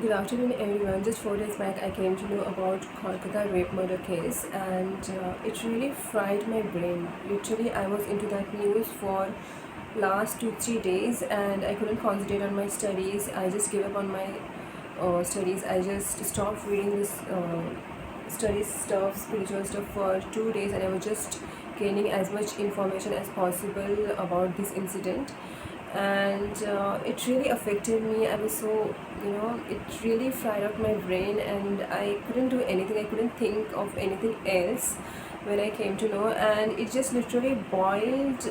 Good afternoon, everyone. Just 4 days back, I came to know about Kolkata rape murder case, and it really fried my brain. Literally, I was into that news for last 2 3 days, and I couldn't concentrate on my studies. I just gave up on my studies. I just stopped reading this study stuff, spiritual stuff for 2 days, and I was just gaining as much information as possible about this incident. And it really affected me. I was so, it really fried out my brain, and I couldn't do anything. I couldn't think of anything else when I came to know, and it just literally boiled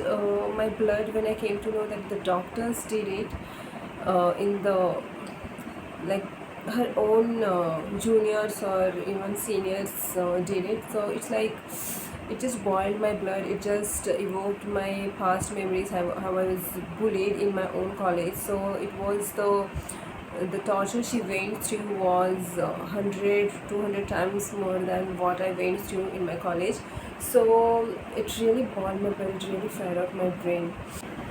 my blood when I came to know that the doctors did it in the, like, her own juniors or even seniors did it. So it's like it just boiled my blood. It just evoked my past memories, how I was bullied in my own college. So it was the torture she went through was 100 200 times more than what I went through in my college. So it really boiled my blood. It really fried out my brain.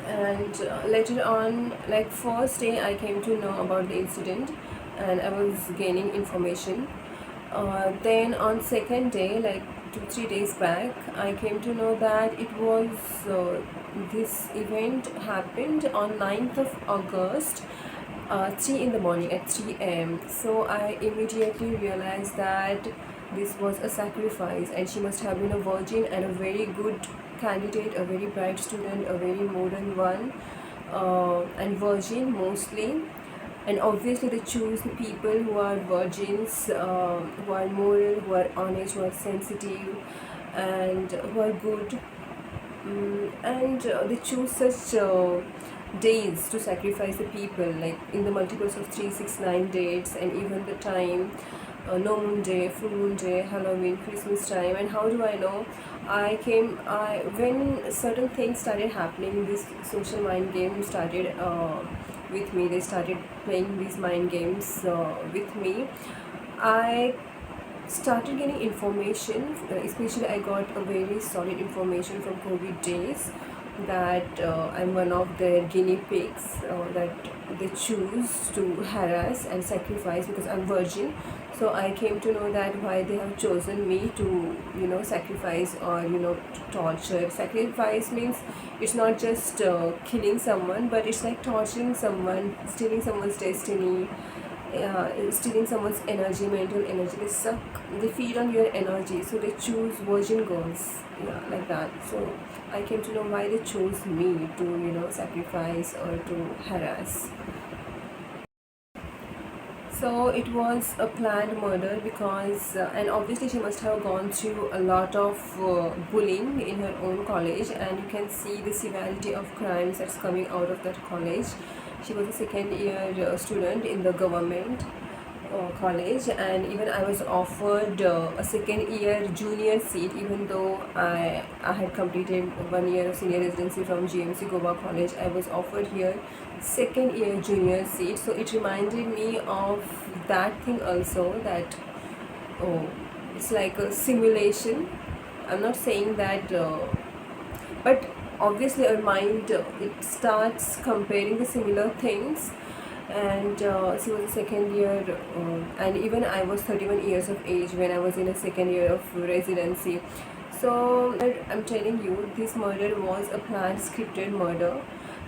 And later on, like, first day I came to know about the incident, and I was gaining information. Then on second day, like 2 3 days back, I came to know that it was this event happened on 9th of August, 3 in the morning at 3 a.m. So I immediately realized that this was a sacrifice, and she must have been a virgin and a very good candidate, a very bright student, a very modern one, and virgin mostly. And obviously, they choose people who are virgins, who are moral, who are honest, who are sensitive, and who are good. And they choose such days to sacrifice the people, like in the multiples of 369 dates, and even the time, no moon day, full moon day, Halloween, Christmas time. And how do I know? I when certain things started happening, this social mind game started with me. They started playing these mind games with me. I started getting information, especially I got a very solid information from COVID days that I'm one of their guinea pigs that they choose to harass and sacrifice because I'm virgin. So I came to know that why they have chosen me to, sacrifice, or to torture. Sacrifice means it's not just killing someone, but it's like torturing someone, stealing someone's destiny, stealing someone's energy, mental energy. They suck, they feed on your energy. So they choose virgin girls, yeah, like that. So I came to know why they chose me to, sacrifice or to harass. So it was a planned murder because, and obviously she must have gone through a lot of bullying in her own college, and you can see the severity of crimes that's coming out of that college. She was a second year student in the government college, and even I was offered a second year junior seat, even though I had completed 1 year of senior residency from GMC Goa College. I was offered here second year junior seat. So it reminded me of that thing also, that oh, it's like a simulation. I'm not saying that, but obviously our mind, it starts comparing the similar things. And she was a second year, and even I was 31 years of age when I was in a second year of residency. So I'm telling you, this murder was a planned scripted murder.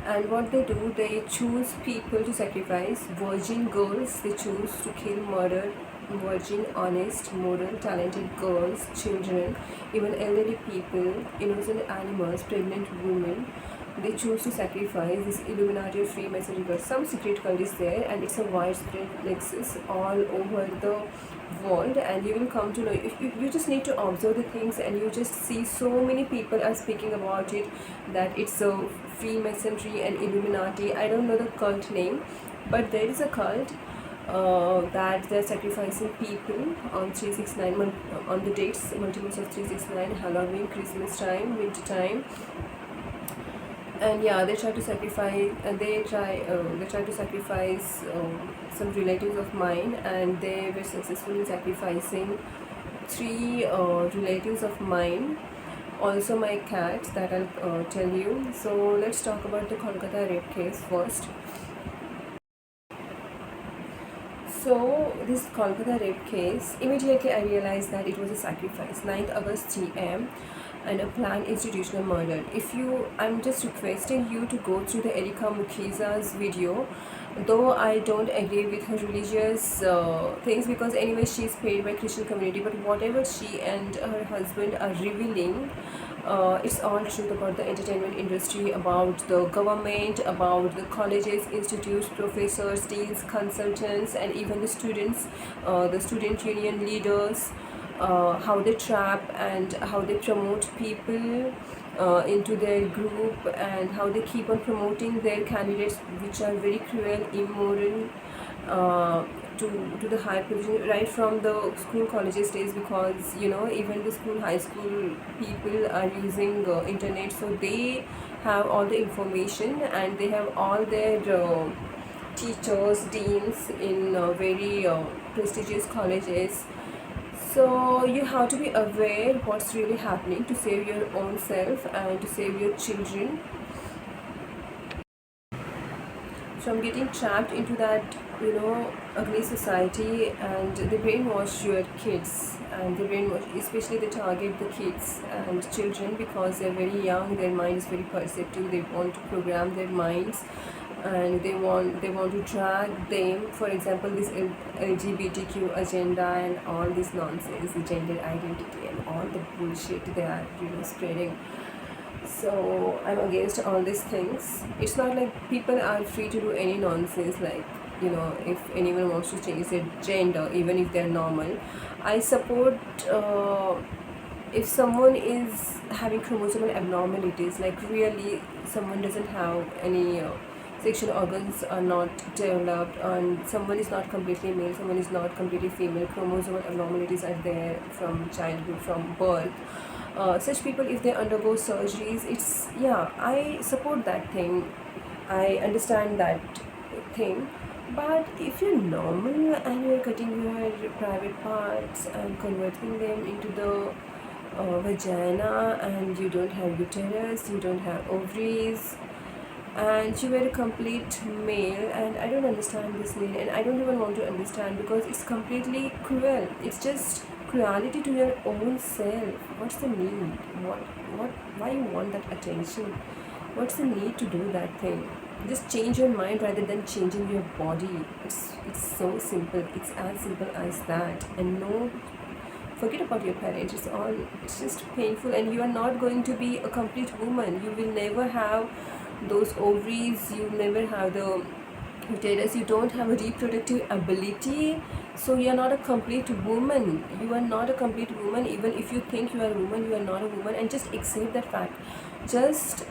And what they do, they choose people to sacrifice. Virgin girls, they choose to kill, murder virgin, honest, moral, talented girls, children, even elderly people, innocent animals, pregnant women. They choose to sacrifice. This Illuminati or Freemasonry got some secret cult is there, and it's a widespread nexus all over the world. And you will come to know, if you just need to observe the things, and you just see so many people are speaking about it, that it's a Freemasonry and Illuminati. I don't know the cult name, but there is a cult that they're sacrificing people on 369, on the dates multiples of 369, Halloween, Christmas time, winter time. And yeah, they try to sacrifice, they try to sacrifice some relatives of mine, and they were successful in sacrificing three relatives of mine, also my cat, that I'll tell you. So let's talk about the Kolkata rape case first. So this Kolkata rape case, immediately I realized that it was a sacrifice. 9th August 3 a.m. and a planned institutional murder. I'm just requesting you to go through the Erika Mukhiza's video, though I don't agree with her religious things, because anyway she's paid by Christian community, but whatever she and her husband are revealing, it's all truth about the entertainment industry, about the government, about the colleges, institutes, professors, deans, consultants, and even the students, the student union leaders, how they trap and how they promote people into their group, and how they keep on promoting their candidates, which are very cruel, immoral, uh, to the high position right from the school colleges days, because even the school high school people are using internet, so they have all the information and they have all their teachers, deans in very prestigious colleges. So you have to be aware what's really happening to save your own self and to save your children from getting trapped into that ugly society. And they brainwash your kids, and they brainwash, especially they target the kids and children because they're very young, their mind is very perceptive, they want to program their minds, and they want to drag them, for example, this LGBTQ agenda and all this nonsense, the gender identity and all the bullshit they are spreading. So I'm against all these things. It's not like people are free to do any nonsense, like if anyone wants to change their gender, even if they're normal, I support. If someone is having chromosomal abnormalities, like really someone doesn't have any sexual organs are not developed, and someone is not completely male, someone is not completely female, chromosomal abnormalities are there from childhood, from birth, such people, if they undergo surgeries, it's, yeah, I support that thing, I understand that thing. But if you're normal and you're cutting your private parts and converting them into the vagina, and you don't have uterus, you don't have ovaries, and you were a complete male, and I don't understand this need, and I don't even want to understand, because it's completely cruel. It's just cruelty to your own self. What's the need? What why you want that attention? What's the need to do that thing? Just change your mind rather than changing your body. It's so simple. It's as simple as that. And no, forget about your parents. It's just painful, and you are not going to be a complete woman. You will never have those ovaries, you never have the uterus, you don't have a reproductive ability, so you are not a complete woman. You are not a complete woman. Even if you think you are a woman, you are not a woman, and just accept that fact. Just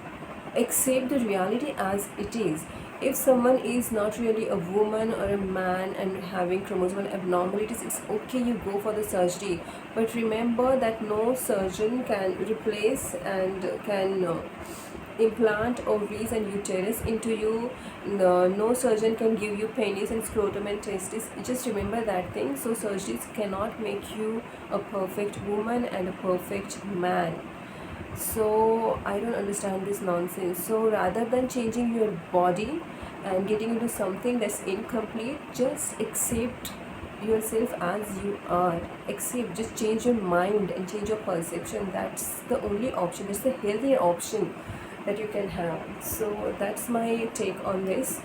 accept the reality as it is. If someone is not really a woman or a man and having chromosomal abnormalities, it's okay, you go for the surgery, but remember that no surgeon can replace and can implant ovaries and uterus into you. No surgeon can give you penis and scrotum and testes. Just remember that thing. So surgeries cannot make you a perfect woman and a perfect man. So I don't understand this nonsense. So rather than changing your body and getting into something that's incomplete, just accept yourself as you are. Accept, just change your mind and change your perception. That's the only option. It's the healthier option that you can have. So that's my take on this.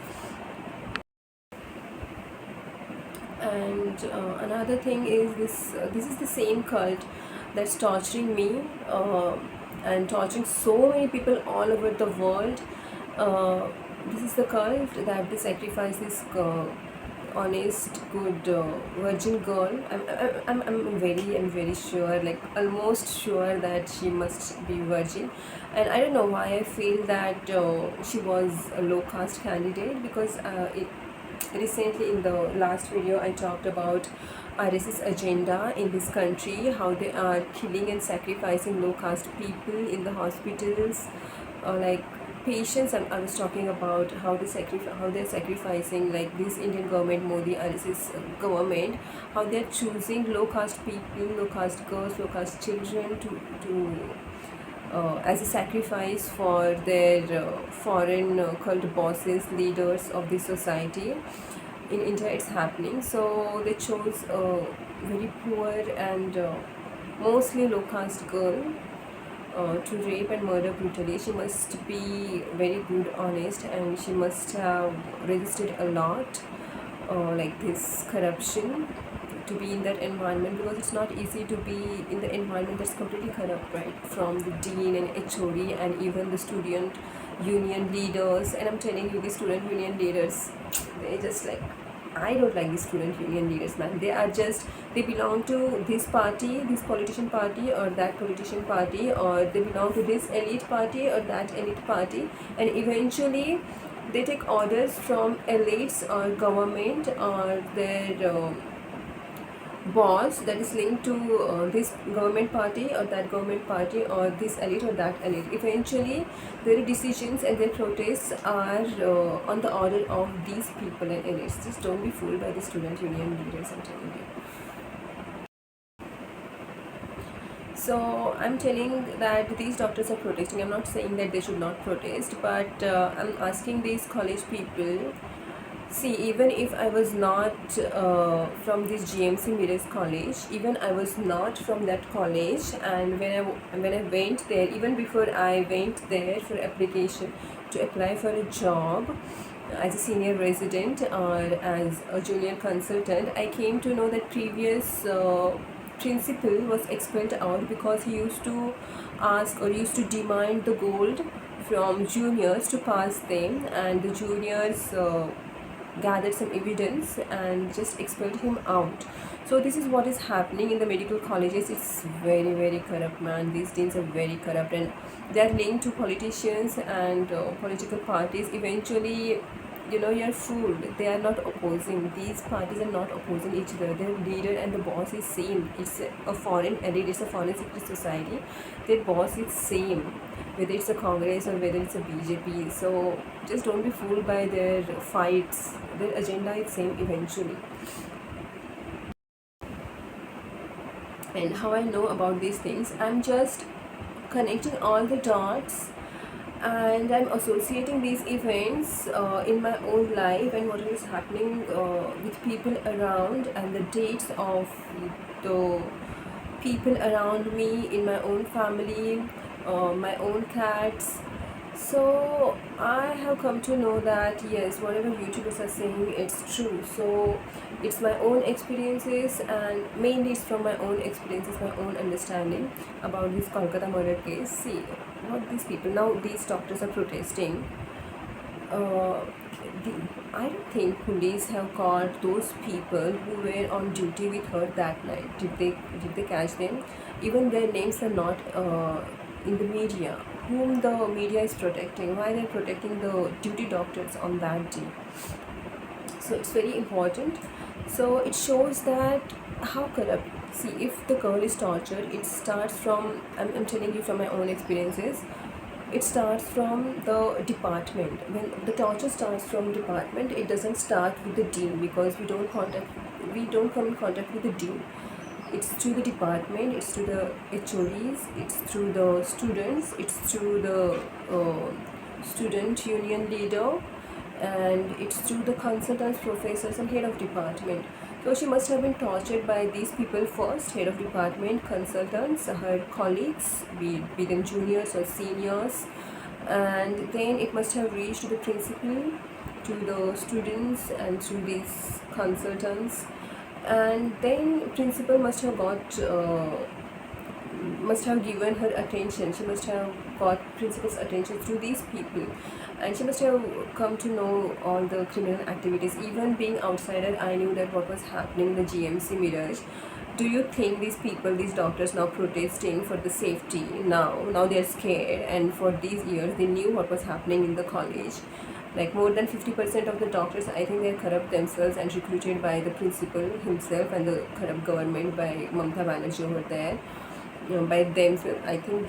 And another thing is this is the same cult that's torturing me and torturing so many people all over the world. This is the cult that they sacrifice this honest, good virgin girl. I'm very sure, like almost sure, that she must be virgin. And I don't know why I feel that she was a low caste candidate, because recently in the last video I talked about RSS agenda in this country, how they are killing and sacrificing low caste people in the hospitals, like patients. I was talking about how they're sacrificing, like this Indian government, Modi RSS government, how they're choosing low caste people, low caste girls, low caste children to as a sacrifice for their foreign cult bosses, leaders of the society. in India it's happening. So they chose a very poor and mostly low caste girl to rape and murder brutally. She must be very good, honest, and she must have resisted a lot, like this corruption, to be in that environment, because it's not easy to be in the environment that's completely corrupt, right? From the dean and HOD and even the student union leaders. And I'm telling you, the student union leaders, they just like, I don't like these student union leaders, man. They are just, they belong to this party, this politician party, or that politician party, or they belong to this elite party or that elite party, and eventually they take orders from elites or government or their boss that is linked to this government party or that government party or this elite or that elite. Eventually their decisions and their protests are on the order of these people and elites. Just don't be fooled by the student union leaders, I'm telling you. So I'm telling that these doctors are protesting. I'm not saying that they should not protest, but I'm asking these college people. See, even if I was not from this GMC Mirrors College, even I was not from that college, and when I went there, even before I went there for application to apply for a job as a senior resident or as a junior consultant, I came to know that previous principal was expelled out because he used to ask or used to demand the gold from juniors to pass them, and the juniors gathered some evidence and just expelled him out. So this is what is happening in the medical colleges. It's very, very corrupt, man. These deans are very corrupt, and they are linked to politicians and political parties. Eventually, you know, you're fooled. They are not opposing, these parties are not opposing each other. Their leader and the boss is same. It's a foreign elite, it's a foreign secret society. Their boss is same, whether it's a Congress or whether it's a BJP. So just don't be fooled by their fights. Their agenda is same eventually. And how I know about these things, I'm just connecting all the dots, and I'm associating these events in my own life and what is happening with people around, and the dates of the people around me in my own family, my own cats. So I have come to know that yes, whatever YouTubers are saying, it's true. So it's my own experiences, and mainly it's from my own experiences, my own understanding about this Kolkata murder case. See what these people, now these doctors are protesting. The, I don't think police have caught those people who were on duty with her that night. Did they catch them? Even their names are not in the media. Whom the media is protecting? Why they're protecting the duty doctors on that day? So it's very important. So it shows that how corrupt. See, if the girl is tortured, it starts from, I'm telling you from my own experiences, it starts from the department. When the torture starts from department, it doesn't start with the dean, because we don't come in contact with the dean. It's through the department, it's through the HODs, it's through the students, it's through the student union leader, and it's through the consultants, professors, and head of department. So she must have been tortured by these people first: head of department, consultants, her colleagues, be them juniors or seniors, and then it must have reached to the principal, to the students, and to these consultants, and then principal must have given her attention. She must have got principal's attention through these people, and she must have come to know all the criminal activities. Even being outsider, I knew that what was happening in the GMC Mirage. Do you think these people, these doctors now protesting for the safety, now they're scared, and for these years they knew what was happening in the college? Like more than 50% of the doctors, I think they're corrupt themselves and recruited by the principal himself and the corrupt government by Mamata Banerjee over there. By themselves, I think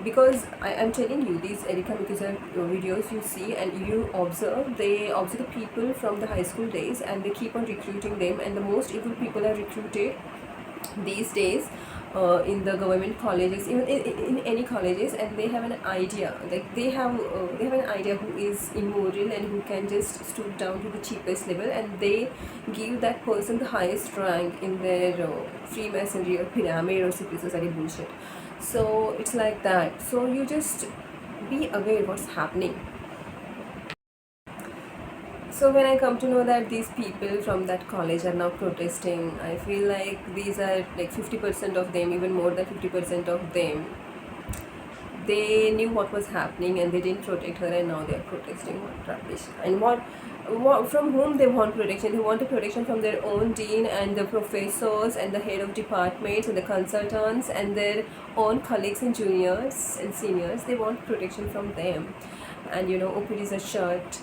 because I'm telling you, these Erika Mikuzar videos you see and you observe, they observe the people from the high school days and they keep on recruiting them, and the most evil people are recruited these days in the government colleges, even in any colleges, and they have an idea, like they have an idea who is immoral and who can just stoop down to the cheapest level, and they give that person the highest rank in their freemasonry or pyramid or secret society bullshit. So it's like that. So you just be aware what's happening. So when I come to know that these people from that college are now protesting, I feel like these are like 50% of them, even more than 50% of them. They knew what was happening and they didn't protect her, and now they are protesting. What rubbish! And what from whom they want protection? They want the protection from their own dean and the professors and the head of departments and the consultants and their own colleagues and juniors and seniors. They want protection from them, and OPDs are shut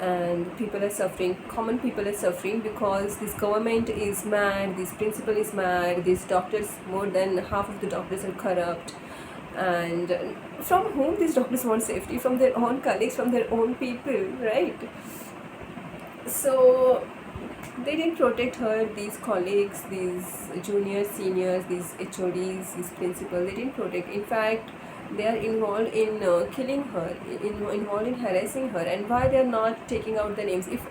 and people are suffering, common people are suffering because this government is mad, this principal is mad, these doctors, more than half of the doctors are corrupt. And from whom these doctors want safety? From their own colleagues, from their own people, right? So they didn't protect her, these colleagues, these juniors, seniors, these HODs, these principals, they didn't protect. In fact, they are involved in killing her, involved in harassing her. And why they are not taking out the names? If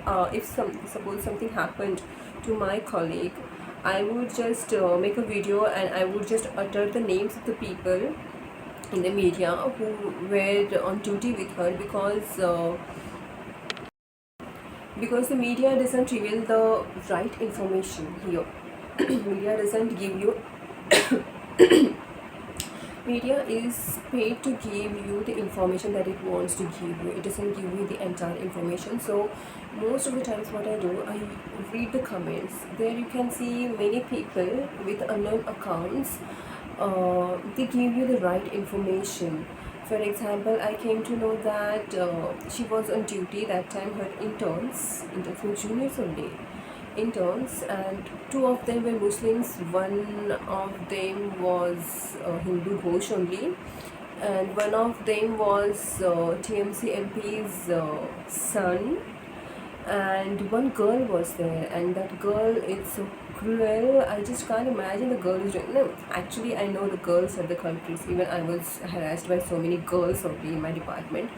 suppose something happened to my colleague, I would just make a video and I would just utter the names of the people in the media who were on duty with her, because the media doesn't reveal the right information here. Media doesn't give you media is paid to give you the information that it wants to give you. It doesn't give you the entire information. So most of the times what I do, I read the comments. There you can see many people with unknown accounts. They give you the right information. For example, I came to know that she was on duty that time. Her interns were juniors only, interns, and two of them were Muslims. One of them was Hindu Ghosh only, and one of them was TMC MP's son, and one girl was there, and that girl is so cruel. I just can't imagine the girl is doing. No, actually, I know the girls are the culprits. Even I was harassed by so many girls only in my department.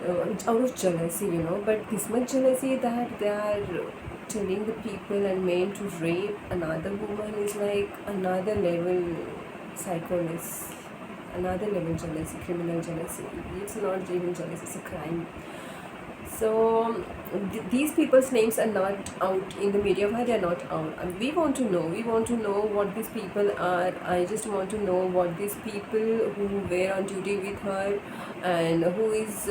It's out of jealousy. But this much jealousy that they are telling the people and men to rape another woman is like another level psychoness, another level jealousy, criminal jealousy. It's not even jealousy, it's a crime. So these people's names are not out in the media. Why they are not out? And we want to know. We want to know what these people are. I just want to know what these people who were on duty with her, and who is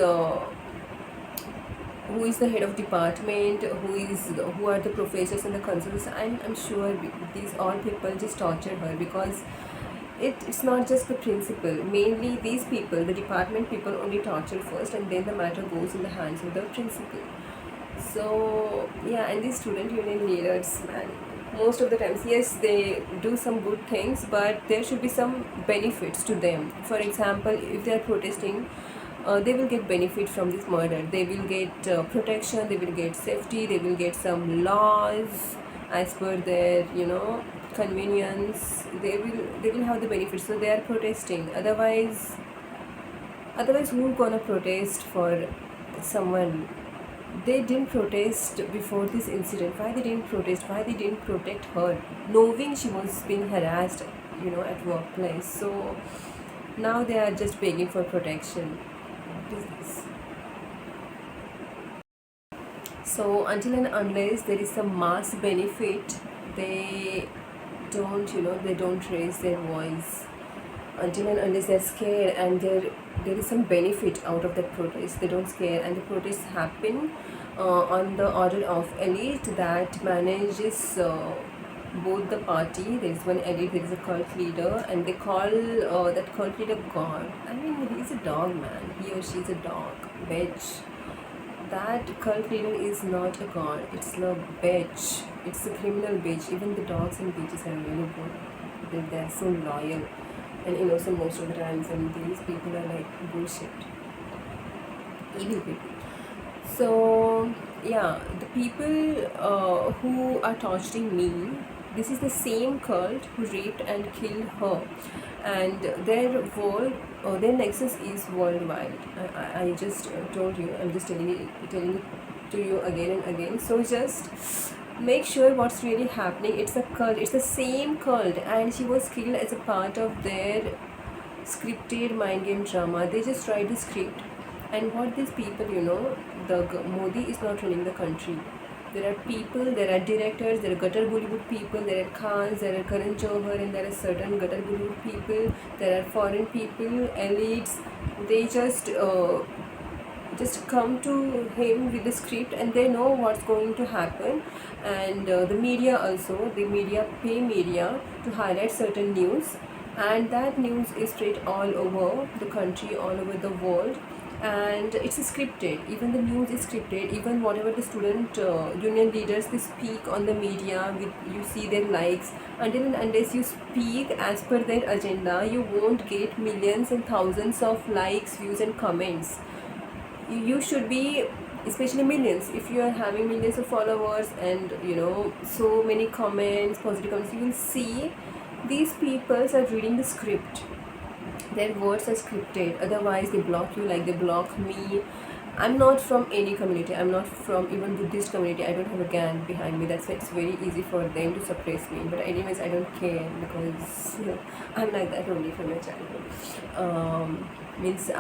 the head of department, who are the professors and the consultants. I'm sure these all people just torture her, because it's not just the principal. Mainly these people, the department people, only torture first, and then the matter goes in the hands of the principal. So yeah, and these student union leaders, man, most of the times, yes, they do some good things, but there should be some benefits to them. For example, if they are protesting, they will get benefit from this murder. They will get protection, they will get safety, they will get some laws as per their convenience. They will have the benefits. So they are protesting. Otherwise who gonna protest for someone? They didn't protest before this incident. Why they didn't protest? Why they didn't protect her, knowing she was being harassed at workplace? So now they are just begging for protection. What is this? So until and unless there is some mass benefit, they don't raise their voice. Until and unless they're scared and there is some benefit out of that protest, they don't scare, and the protests happen on the order of elite that manages both the party. There is one elite, there is a cult leader, and they call that cult leader God. I mean, he's a dog, man. He or she is a dog, bitch. That cult leader is not a god, it's a bitch. It's a criminal bitch. Even the dogs and bitches are really good. They're so loyal and innocent most of the times, and these people are like bullshit, evil people. So yeah, the people who are torturing me, this is the same cult who raped and killed her, and their nexus is worldwide. I just told you. I'm just telling it to you again and again. So just make sure what's really happening. It's a cult. It's the same cult, and she was killed as a part of their scripted mind game drama. They just write the script, and what these people, Modi is not running the country. There are people, there are directors, there are gutter Bollywood people, there are Khans, there are Karan Johar, and there are certain gutter Bollywood people. There are foreign people, elites. They just come to him with the script, and they know what's going to happen. And the media also, the media pay media to highlight certain news, and that news is spread all over the country, all over the world. And it's scripted. Even the news is scripted. Even whatever the student union leaders, they speak on the media with, you see their likes. Until and unless you speak as per their agenda, you won't get millions and thousands of likes, views and comments. You should be, especially millions, if you are having millions of followers and so many comments, positive comments, you will see these people are reading the script. Their words are scripted, otherwise they block you, like they block me. I'm not from any community. I'm not from even Buddhist community. I don't have a gang behind me. That's why it's very easy for them to suppress me. But anyways, I don't care, because I'm like that only from my childhood. Means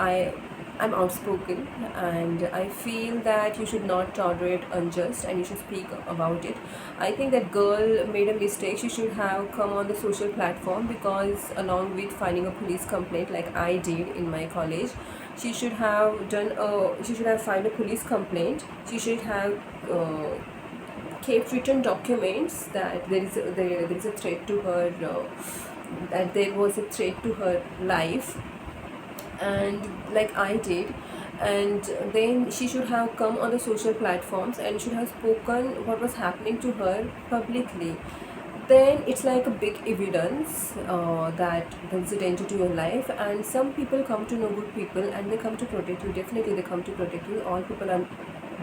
I'm outspoken, and I feel that you should not tolerate unjust, and you should speak about it. I think that girl made a mistake. She should have come on the social platform, because along with filing a police complaint like I did in my college, she should have filed a police complaint. She should have kept written documents that there is a threat to her, that there was a threat to her life, and like I did. And then she should have come on the social platforms and should have spoken what was happening to her publicly. Then it's like a big evidence that there's a danger to your life. And some people come to know good people, and they come to protect you. Definitely they come to protect you. All people are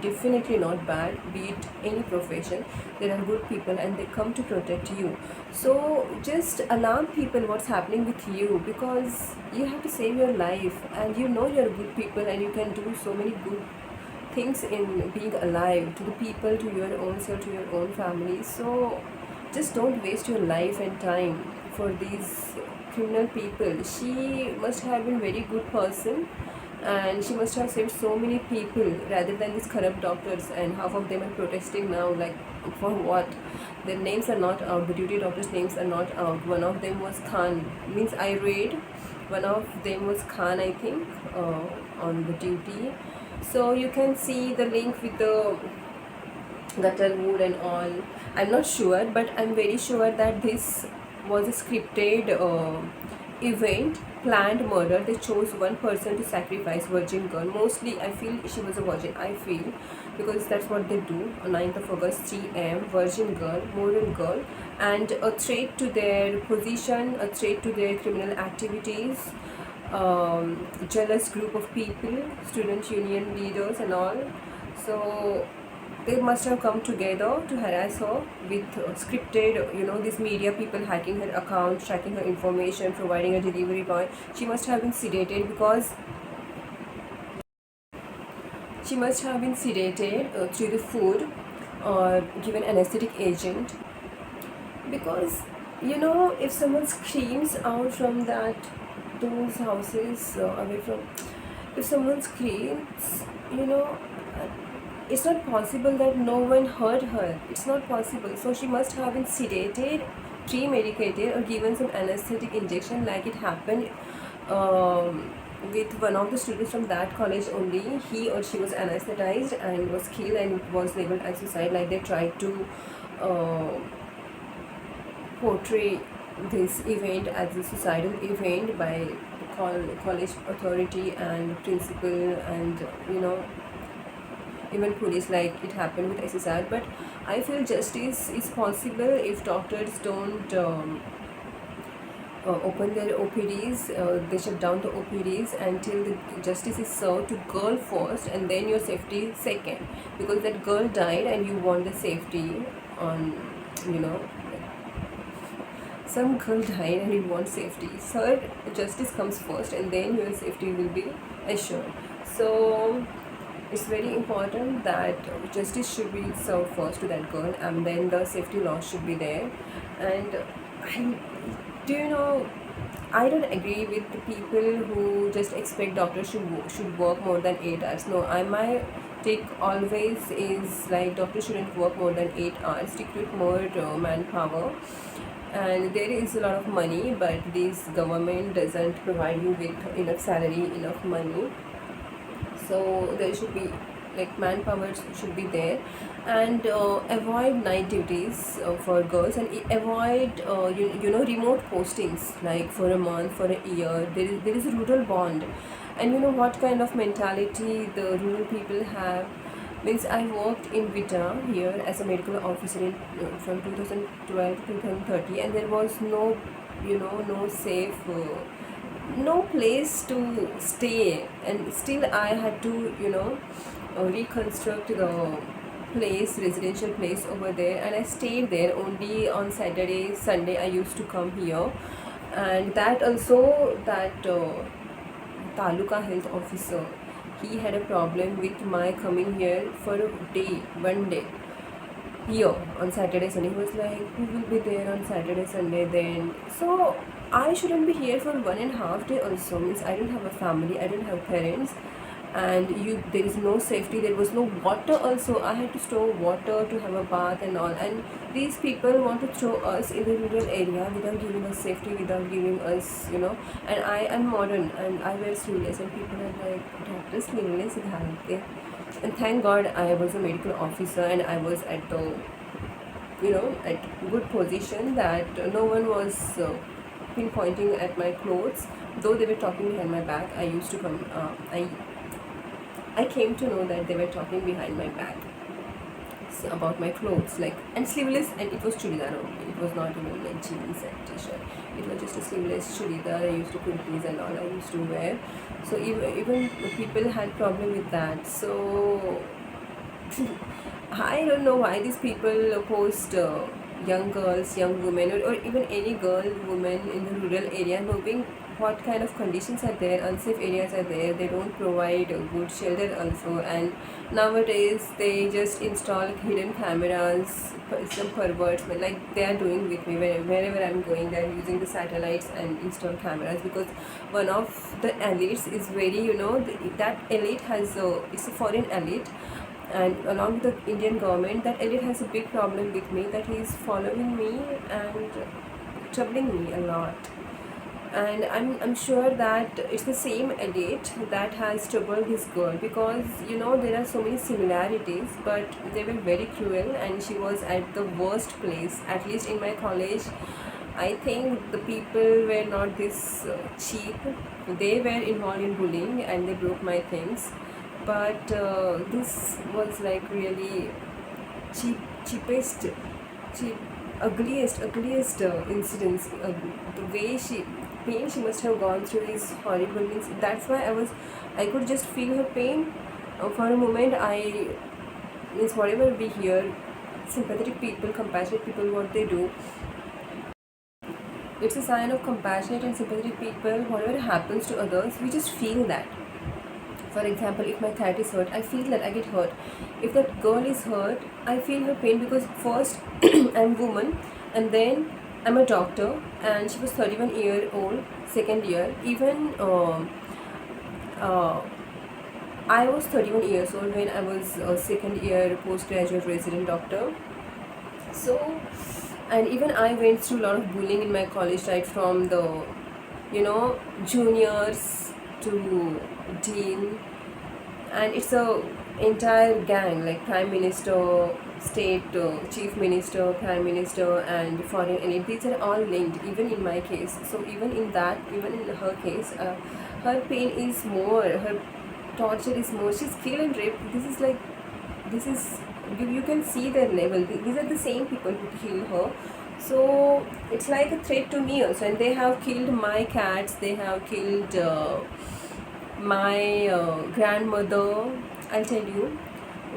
definitely not bad, be it any profession. There are good people, and they come to protect you. So just alarm people what's happening with you, because you have to save your life, and you're good people, and you can do so many good things in being alive, to the people, to your own self, to your own family. So just don't waste your life and time for these criminal people. She must have been very good person, and she must have saved so many people rather than these corrupt doctors. And half of them are protesting now, like, for what? Their names are not out. The duty doctors' names are not out. One of them was Khan. Means I read. One of them was Khan, I think, on the duty. So you can see the link with the gutter wood and all. I'm not sure, but I'm very sure that this was a scripted event, planned murder. They chose one person to sacrifice, virgin girl. Mostly I feel she was a virgin, I feel, because that's what they do on 9th of August, 3 am, virgin girl, moral girl, and a threat to their position, a threat to their criminal activities. Jealous group of people, student union leaders and all. So they must have come together to harass her with scripted, these media people hacking her account, tracking her information, providing a delivery boy. She must have been sedated, because she must have been sedated through the food, or given anesthetic agent. Because if someone screams out from those houses, away from, if someone screams, it's not possible that no one heard her. It's not possible. So she must have been sedated, pre-medicated, or given some anesthetic injection, like it happened with one of the students from that college only. He or she was anesthetized and was killed, and it was labeled as suicide. Like they tried to portray this event as a suicidal event by the college authority and principal, and even police, like it happened with SSR. But I feel justice is possible if doctors don't open their OPDs. They shut down the OPDs until the justice is served to girl first, and then your safety second, because that girl died and you want the safety on, some girl died and you want safety. So justice comes first and then your safety will be assured. So it's very important that justice should be served first to that girl and then the safety law should be there. And I, do you know, I don't agree with the people who just expect doctors should work more than 8 hours. No, my take always is like doctors shouldn't work more than 8 hours. Stick with more manpower, and there is a lot of money, but this government doesn't provide you with enough salary, enough money. So there should be like manpower should be there, and avoid night duties for girls, and avoid you know, remote postings like for a month, for a year. There is a rural bond, and you know what kind of mentality the rural people have. Means I worked in Vita here as a medical officer in from 2012 to 2030, and there was no, you know, no safe no place to stay, and still I had to, you know, reconstruct the place, residential place over there, and I stayed there only on Saturday, Sunday. I used to come here, and that also that taluka health officer, he had a problem with my coming here for a day, one day here on Saturday, Sunday. He was like, "We will be there on Saturday, Sunday then." So I shouldn't be here for 1.5 day also. Means I don't have a family, I don't have parents, and there is no safety. There was no water also. I had to store water to have a bath and all. And these people want to throw us in the rural area without giving us safety, without giving us, you know. And I am modern and I wear sleeveless, and people are like, "Doctor sleeveless idhar." And thank God I was a medical officer and I was at the, you know, at good position that no one was pinpointing at my clothes, though they were talking behind my back. I used to come I came to know that they were talking behind my back about my clothes, like, and sleeveless, and it was churidar only. It was not even like jeans and t-shirt. It was just a sleeveless churidar. I used to kurtis and all I used to wear. So even people had problem with that. So I don't know why these people post young girls, young women, or even any girl, woman in the rural area, knowing what kind of conditions are there, unsafe areas are there. They don't provide a good shelter also, and nowadays they just install hidden cameras. Some perverts, but like they are doing with me wherever I'm going, they are using the satellites and install cameras, because one of the elites is very, you know, that elite has it's a foreign elite, and along with the Indian government, that elite has a big problem with me, that he is following me and troubling me a lot. And I'm sure that it's the same elite that has troubled this girl, because you know there are so many similarities, but they were very cruel, and she was at the worst place. At least in my college, I think the people were not this cheap. They were involved in bullying and they broke my things, but this was like really cheapest, cheap, ugliest incidents. The way pain she must have gone through is horrible. Means that's why I could just feel her pain. For a moment, means whatever we hear, sympathetic people, compassionate people, what they do, it's a sign of compassionate and sympathetic people. Whatever happens to others, we just feel that. For example, if my cat is hurt, I feel that I get hurt. If that girl is hurt, I feel her pain, because first I'm woman, and then I'm a doctor, and she was 31-year-old, second year. Even uh, I was 31 years old when I was a second year postgraduate resident doctor. So, and even I went through a lot of bullying in my college, right from the, you know, juniors to dean, and it's a entire gang, like prime minister, state chief minister, prime minister, and foreign elite. These are all linked, even in my case. So even in that, even in her case, her pain is more, her torture is more. She's killed and raped. This is like, this is, you can see their level. These are the same people who killed her. So it's like a threat to me also, and they have killed my cats, they have killed my grandmother. I'll tell you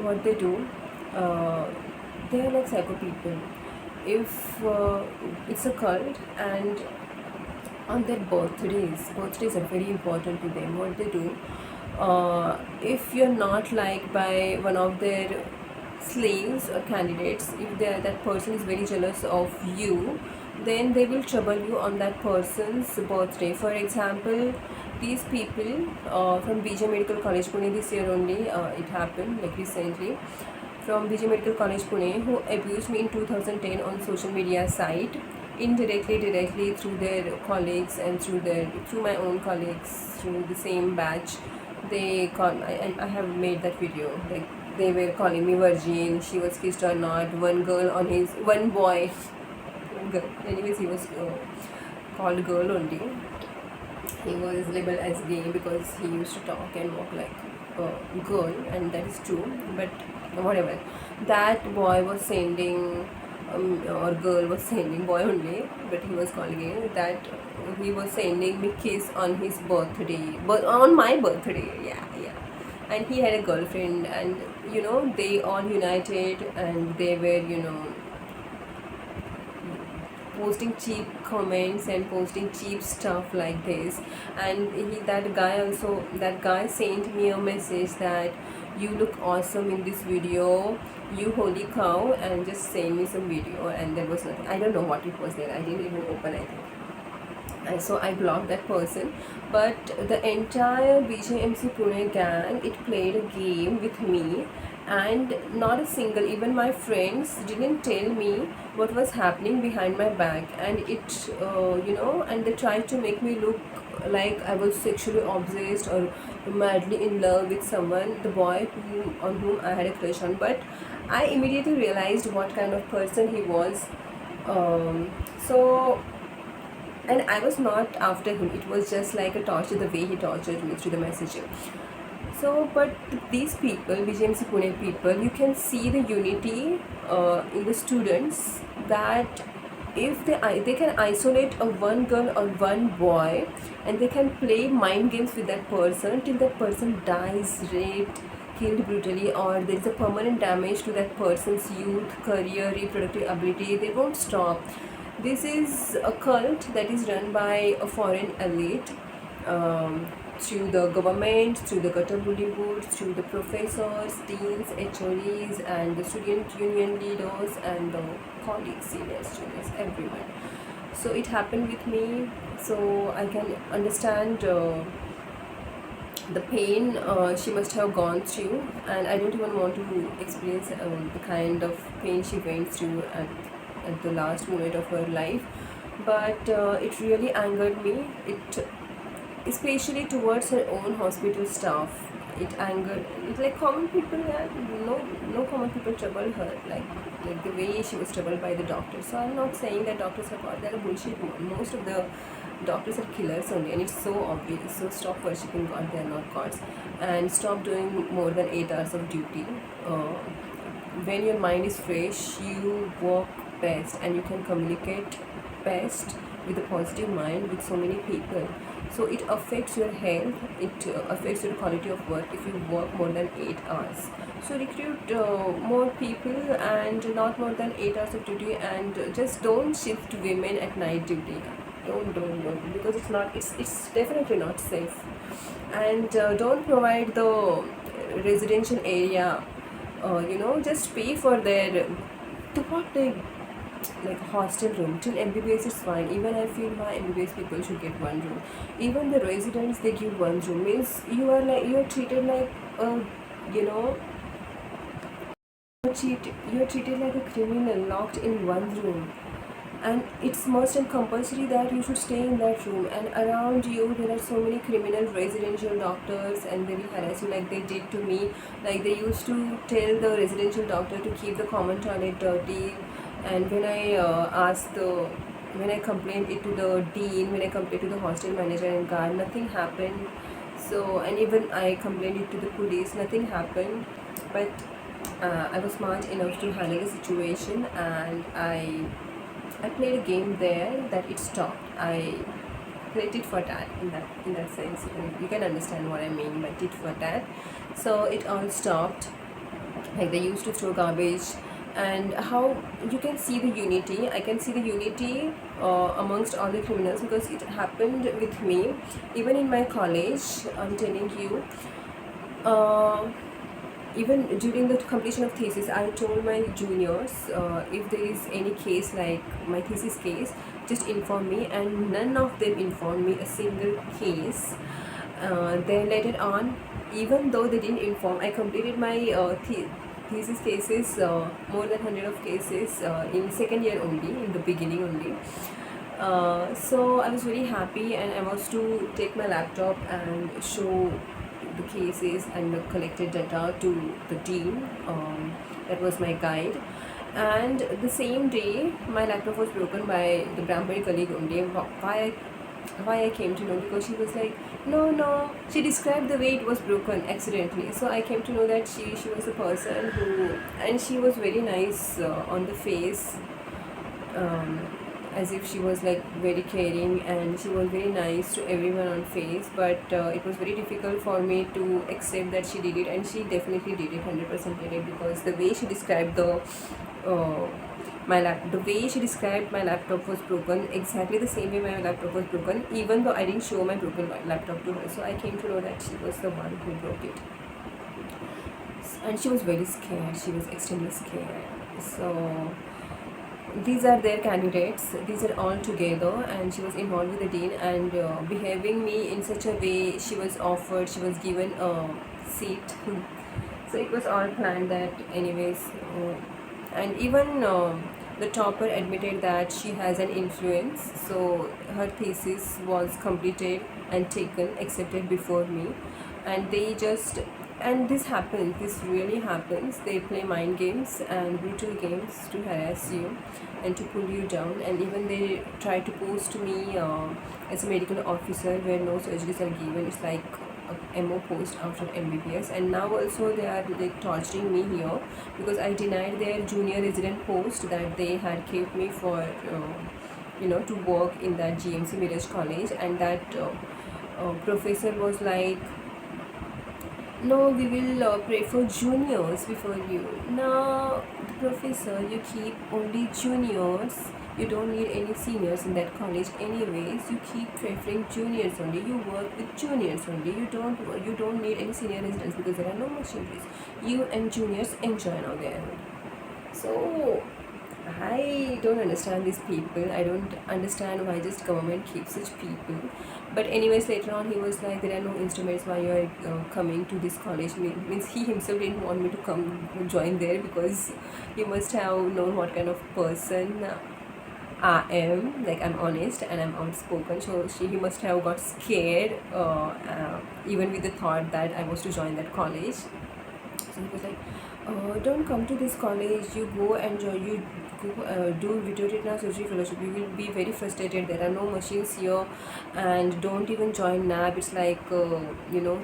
what they do. They are like psycho people. if it's a cult, and on their birthdays are very important to them. What they do, if you're not liked by one of their slaves or candidates, if that person is very jealous of you, then they will trouble you on that person's birthday. For example, these people from BJ Medical College Pune, this year only it happened, like recently, from BJ Medical College Pune, who abused me in 2010 on social media site, indirectly, directly, through their colleagues and through my own colleagues, through the same batch. They call I have made that video. Like, they were calling me virgin, she was kissed or not. One boy, one girl. Anyways, he was called girl only. He was labeled as gay because he used to talk and walk like a girl, and that is true. But whatever, that boy was sending or girl was sending, boy only, but he was calling it that, he was sending me kiss on his birthday, but on my birthday, yeah. And he had a girlfriend, and they all united, and they were posting cheap comments and posting cheap stuff like this. And that guy sent me a message that, you look awesome in this video, you holy cow, and just send me some video. And there was nothing, I don't know what it was there, I didn't even open, I think. And so I blocked that person. But the entire BJMC Pune gang, it played a game with me, and not a single, even my friends didn't tell me what was happening behind my back. And and they tried to make me look like I was sexually obsessed or madly in love with someone, the boy on whom I had a crush on. But I immediately realized what kind of person he was. So and I was not after him, it was just like a torture, the way he tortured me through the messaging. So, but these people, BJMC Pune people, you can see the unity in the students, that if they can isolate a one girl or one boy, and they can play mind games with that person till that person dies, raped, killed brutally, or there is a permanent damage to that person's youth, career, reproductive ability, they won't stop. This is a cult that is run by a foreign elite, through the government, through the gutter bully boards, through the professors, deans, HODs, and the student union leaders, and the colleagues, seniors, juniors, everyone. So it happened with me, so I can understand the pain she must have gone through, and I don't even want to experience the kind of pain she went through at the last moment of her life. But it really angered me, it especially towards her own hospital staff. It angered it, like common people, no common people trouble her like the way she was troubled by the doctors. So I'm not saying that doctors are caught, they're a bullshit. Most of the doctors are killers only, and it's so obvious. So stop worshipping God, they are not gods, and stop doing more than 8 hours of duty. When your mind is fresh, you work best, and you can communicate best with a positive mind with so many people. So it affects your health, it affects your quality of work if you work more than 8 hours. So recruit more people, and not more than 8 hours of duty, and just don't shift women at night duty. Don't, because it's definitely not safe. And don't provide the residential area, just pay for their, to what they, like hostel room. Till MBBS is fine, even I feel why MBBS people should get one room. Even the residents, they give one room, means you are treated like a, you're treated like a criminal, locked in one room. And it's must and compulsory that you should stay in that room, and around you there are so many criminal residential doctors, and they will harass you like they did to me. Like, they used to tell the residential doctor to keep the common toilet dirty. And when I complained it to the dean, when I complained to the hostel manager and guard, nothing happened. So, and even I complained it to the police, nothing happened. But I was smart enough to handle the situation, and I played a game there that it stopped. I played tit for tat in that sense. You can understand what I mean by tit for tat. So it all stopped. Like, they used to throw garbage and how you can see the unity. I can see the unity amongst all the criminals, because it happened with me even in my college. I'm telling you, uh, even during the completion of thesis, I told my juniors, if there is any case like my thesis case, just inform me, and none of them informed me a single case. Then later on, even though they didn't inform, I completed my thesis cases, more than 100 of cases, in second year only, in the beginning only. So I was very happy, and I was to take my laptop and show the cases and the collected data to the dean. That was my guide. And the same day, my laptop was broken by the Brahmari colleague only. Why I came to know, because she was like, no, she described the way it was broken accidentally. So I came to know that she was a person who, and she was very nice on the face, um, as if she was like very caring, and she was very nice to everyone on face. But it was very difficult for me to accept that she did it, and she definitely did it, 100% did it, because the way she described uh, the way she described my laptop was broken, exactly the same way my laptop was broken, even though I didn't show my broken laptop to her. So I came to know that she was the one who broke it, and she was very scared. She was extremely scared. So these are their candidates, these are all together, and she was involved with the dean, and behaving me in such a way. She was offered, she was given a seat. So it was all planned that anyways. And even the topper admitted that she has an influence, so her thesis was completed and taken, accepted before me. And they just, and this happens, this really happens, they play mind games and brutal games to harass you and to pull you down. And even they try to post me as a medical officer where no surgeries are given. It's like a MO post after MBBS. And now also they are like torturing me here, because I denied their junior resident post that they had kept me for to work in that GMC Mirage College. And that professor was like, no, we will prefer juniors before you. Now, professor, you keep only juniors. You don't need any seniors in that college anyways. You keep preferring juniors only. You work with juniors only. You don't need any senior residents, because there are no machineries. You and juniors enjoy now there. So I don't understand these people. I don't understand why just government keeps such people. But anyways, later on he was like, there are no instruments, why you are coming to this college. Means he himself didn't want me to come join there, because he must have known what kind of person I am. Like, I'm honest and I'm outspoken. So he must have got scared, even with the thought that I was to join that college. So he was like, don't come to this college. You go and you go do vitreoretinal surgery fellowship. You will be very frustrated. There are no machines here, and don't even join NAB. It's like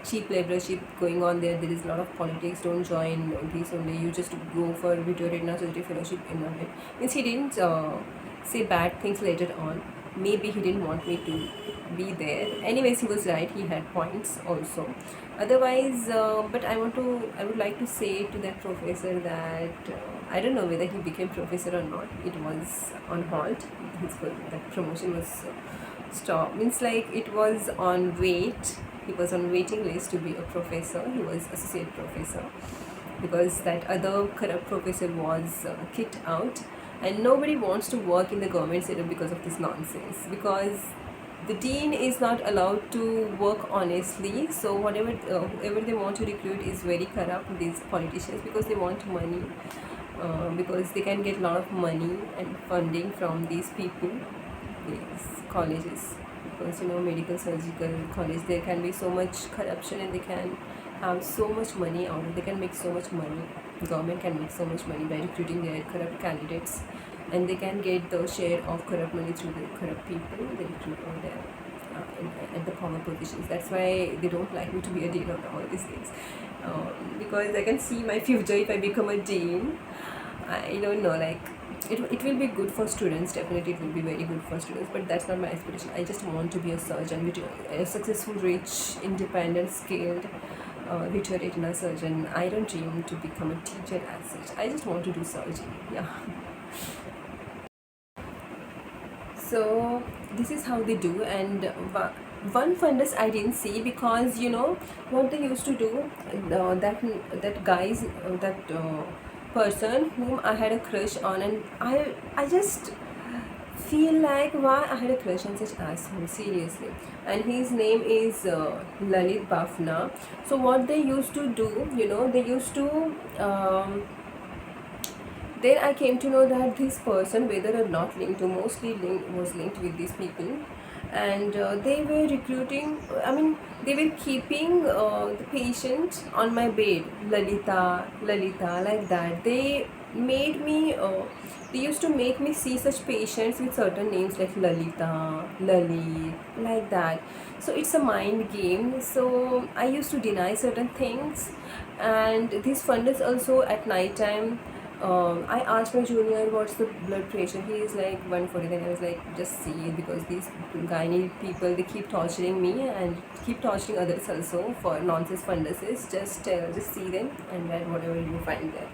cheap laborership going on there. There is a lot of politics. Don't join this only. You just go for vitreoretinal surgery fellowship in it. Means he didn't say bad things later on. Maybe he didn't want me to be there. Anyways, he was right. He had points also. Otherwise, but I would like to say to that professor that I don't know whether he became professor or not. It was on halt. That promotion was stopped. Means like it was on wait. He was on waiting list to be a professor. He was associate professor, because that other corrupt professor was kicked out, and nobody wants to work in the government setup because of this nonsense. Because the dean is not allowed to work honestly, so whoever they want to recruit is very corrupt, these politicians, because they want money, because they can get a lot of money and funding from these people, these colleges. Because medical surgical college, there can be so much corruption, and they can have so much money out of it. They can make so much money. The government can make so much money by recruiting their corrupt candidates, and they can get the share of corrupt money through the corrupt people they recruit over there at the power positions. That's why they don't like me to be a dean of all these things, because I can see my future if I become a dean. I don't know, like it will be good for students. Definitely it will be very good for students, but that's not my aspiration. I just want to be a surgeon, a successful, rich, independent, skilled vitreoretina surgeon. I don't dream to become a teacher as such. I just want to do surgery. Yeah. So this is how they do, and one fundus I didn't see, because what they used to do, that guys, that person whom I had a crush on, and I just feel like, why I had a crush on such asshole, seriously. And his name is Lalit Bafna. So what they used to do, they used to then I came to know that this person, whether or not linked, or mostly was linked with these people, and they were recruiting. I mean, they were keeping the patient on my bed, Lalita, Lalita, like that. They made me. They used to make me see such patients with certain names like Lalita, Lalit, like that. So it's a mind game. So I used to deny certain things, and this fundus also at night time. I asked my junior what's the blood pressure. He is like 140. Then I was like, just see, because these gynae people, they keep torturing me and keep torturing others also for nonsense funduses. Just see them and write whatever you find there,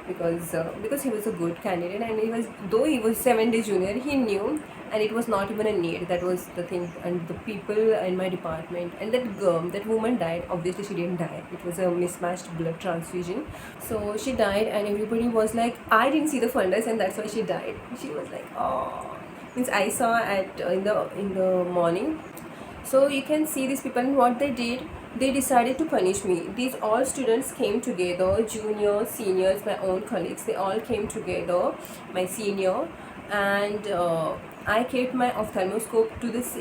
because he was a good candidate, and though he was 7 days junior, he knew, and it was not even a need. That was the thing. And the people in my department, and that girl, that woman died. Obviously she didn't die, it was a mismatched blood transfusion. So she died, and everybody was like, I didn't see the fundus, and that's why she died. She was like, oh, means I saw at in the morning. So you can see these people, and what they did, they decided to punish me. These all students came together, juniors, seniors, my own colleagues, they all came together, my senior, and I kept my ophthalmoscope to this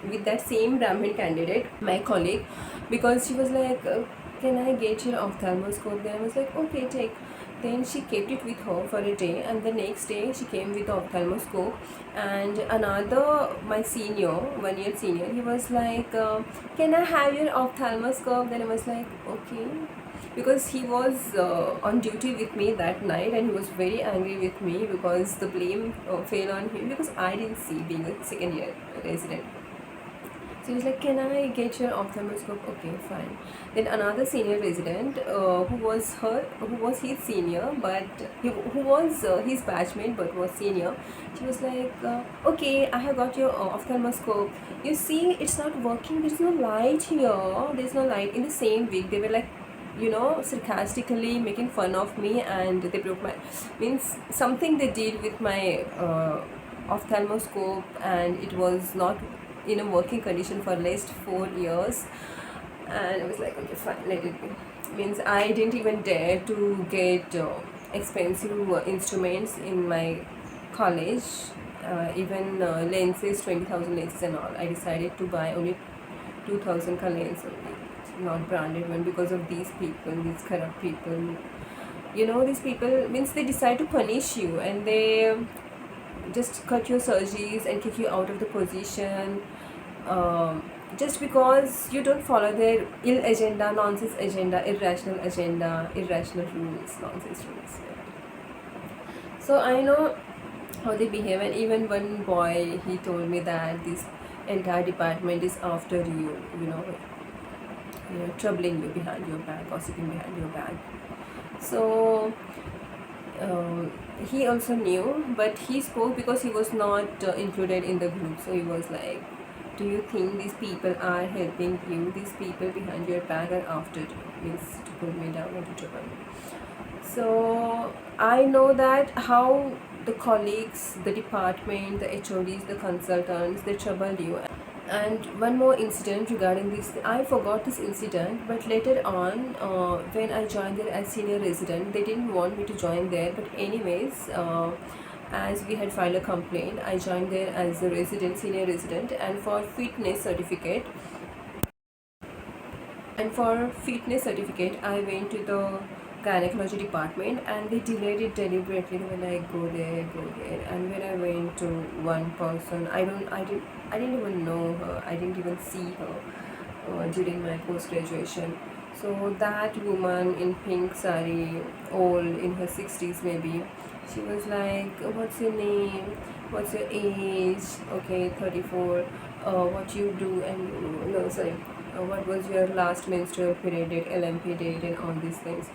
with that same Brahmin candidate, my colleague, because she was like, can I get your ophthalmoscope? Then I was like, okay, take. Then she kept it with her for a day, and the next day she came with the ophthalmoscope. And another, my senior, 1 year senior, he was like, can I have your ophthalmoscope? Then I was like, okay, because he was on duty with me that night, and he was very angry with me because the blame fell on him, because I didn't see, being a second year resident. So he was like, can I get your ophthalmoscope? Okay, fine. Then another senior resident, who was his senior, but who was his batchmate but was senior. She was like, okay, I have got your ophthalmoscope. You see, it's not working. There's no light here. There's no light. In the same week, they were like, sarcastically making fun of me, and they broke my, means something they did with my ophthalmoscope, and it was not in a working condition for last 4 years. And I was like, okay, fine, let it be. Means I didn't even dare to get expensive instruments in my college, even lenses, 20,000 lenses and all. I decided to buy only 2,000 ka lens only, not branded one, because of these people, these corrupt people. These people, means they decide to punish you, and they just cut your surgeries and kick you out of the position, just because you don't follow their ill agenda, nonsense agenda, irrational rules, nonsense rules. So I know how they behave, and even one boy, he told me that this entire department is after you, troubling you behind your back, gossiping behind your back. So he also knew, but he spoke because he was not included in the group. So he was like, do you think these people are helping you? These people behind your back are after you, means to pull me down or to trouble me. So I know that how the colleagues, the department, the HODs, the consultants, they trouble you. And one more incident regarding this, I forgot this incident, but later on, when I joined there as senior resident, they didn't want me to join there. But anyways, as we had filed a complaint, I joined there as a resident, senior resident, and for fitness certificate. I went to the gynecology department, and they delayed it deliberately. When I go there, and when I went to one person, I didn't even know her. I didn't even see her during my post graduation. So that woman in pink sari, old, in her 60s maybe, she was like, what's your name? What's your age? Okay, 34. What you do? And no, sorry. what was your last menstrual period date, LMP date, and all these things.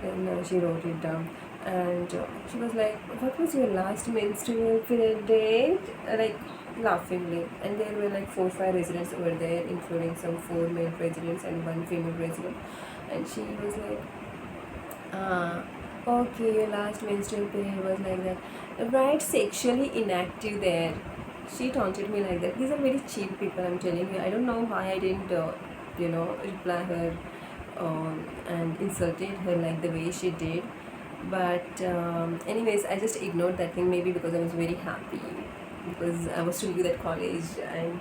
Then she wrote it down, and she was like, "What was your last menstrual period date?" Like laughingly, and there were like 4 5 residents over there, including some 4 male residents and 1 female resident, and she was like, "Ah, okay, your last menstrual period was like that, right? Sexually inactive there." She taunted me like that. These are very cheap people, I'm telling you. I don't know why I didn't, reply her and insulted her like the way she did. But anyways, I just ignored that thing, maybe because I was very happy because I was still with that college, and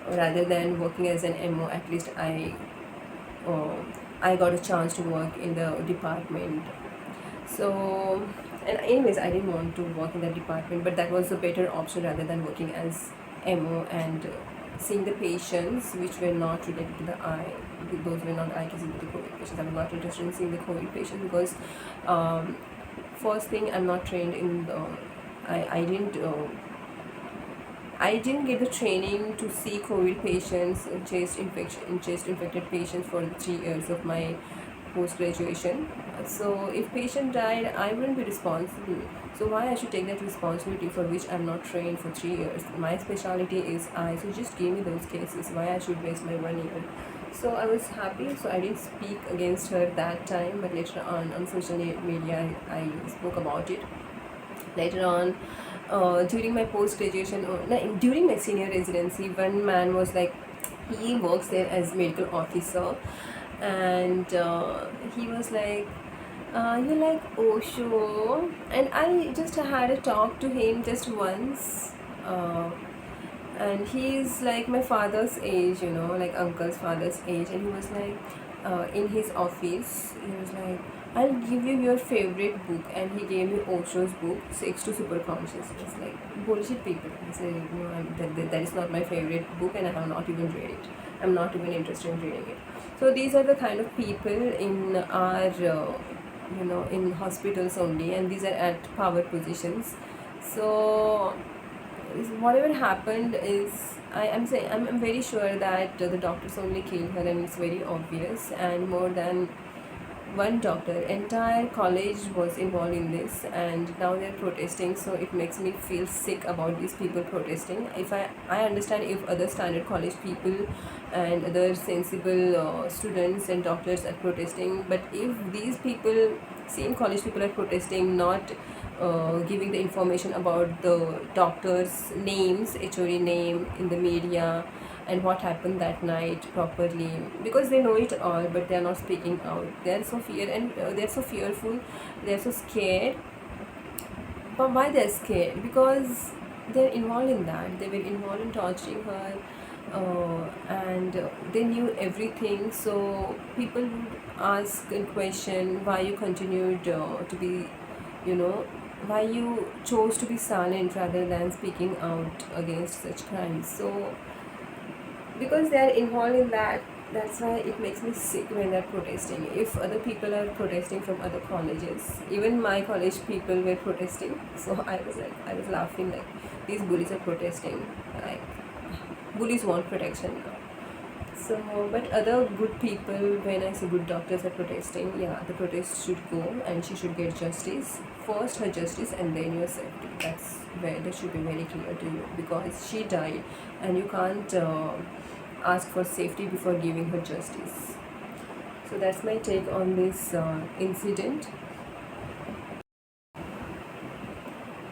rather than working as an MO, at least uh, I got a chance to work in the department. So, and anyways, I didn't want to work in that department, but that was a better option rather than working as MO and seeing the patients which were not related to the eye. Those were not eye cases with the COVID patients. I'm not interested in seeing the COVID patients because, um, first thing, I'm not trained in the. I didn't get the training to see COVID patients, chest infected patients for the 3 years of my post graduation. So if patient died, I wouldn't be responsible. So why I should take that responsibility for which I'm not trained for 3 years? My specialty is eye, so just give me those cases. Why I should waste my 1 year? So I was happy. So I didn't speak against her that time, but later on social media, I spoke about it. Later on, during my post graduation, during my senior residency, one man was like, he works there as medical officer, and he was like, "You like Osho?" And I just had a talk to him just once. And he's like my father's age, like uncle's father's age, and he was like, in his office, he was like, "I'll give you your favorite book," and he gave me Osho's book, Sex to Superconsciousness. Like, bullshit people. I said, "No, that is not my favorite book, and I have not even read it. I'm not even interested in reading it." So these are the kind of people in our, in hospitals only, and these are at power positions. So whatever happened is, I'm saying, I'm very sure that the doctors only killed her, and it's very obvious. And more than one doctor, entire college was involved in this, and now they're protesting. So it makes me feel sick about these people protesting. If I understand if other standard college people and other sensible students and doctors are protesting, but if these people, same college people, are protesting, not giving the information about the doctors' names, HOD name in the media, and what happened that night properly, because they know it all, but they are not speaking out. They are so they're so fearful, they're so scared. But why they're scared? Because they're involved in that. They were involved in torturing her, and they knew everything. So people would ask and question why you continued to be, you know, why you chose to be silent rather than speaking out against such crimes. So because they are involved in that, that's why it makes me sick when they're protesting. If other people are protesting from other colleges, even my college people were protesting, so I was laughing like, these bullies are protesting, like bullies want protection now. So, but other good people, when I say good doctors are protesting, yeah, the protest should go and she should get justice. First her justice and then your safety. That's where that should be very clear to you, because she died and you can't ask for safety before giving her justice. So that's my take on this incident.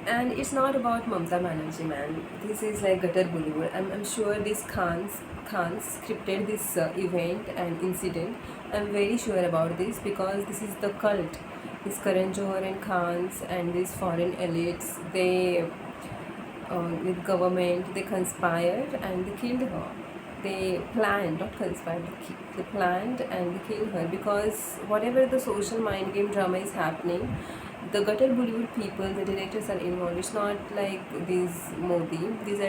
And it's not about Mamta Banerjee, man. This is like gutter Bollywood. I'm sure these Khans scripted this event and incident. I'm very sure about this because this is the cult. These Karan Johar and Khans and these foreign elites, they, with government, they conspired and they killed her. They planned, not conspired, they planned and they killed her, because whatever the social mind game drama is happening, the gutter Bollywood people, the directors are involved. It's not like these Modi. These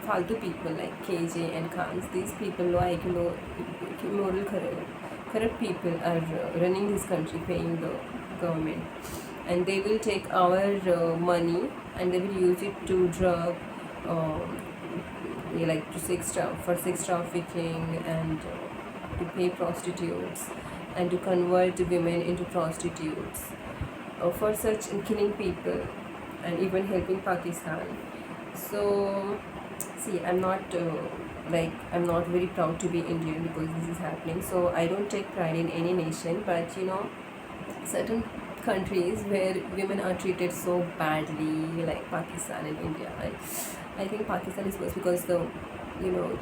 faltu people like KJ and Khans. These people, low IQ, low moral corrupt people are running this country, paying the government, and they will take our money and they will use it to drug. like to sex trafficking, and to pay prostitutes, and to convert women into prostitutes, for such in killing people, and even helping Pakistan. So, see, I'm not very proud to be Indian because this is happening. So I don't take pride in any nation, but certain countries where women are treated so badly, like Pakistan and India. I think Pakistan is worse because you know,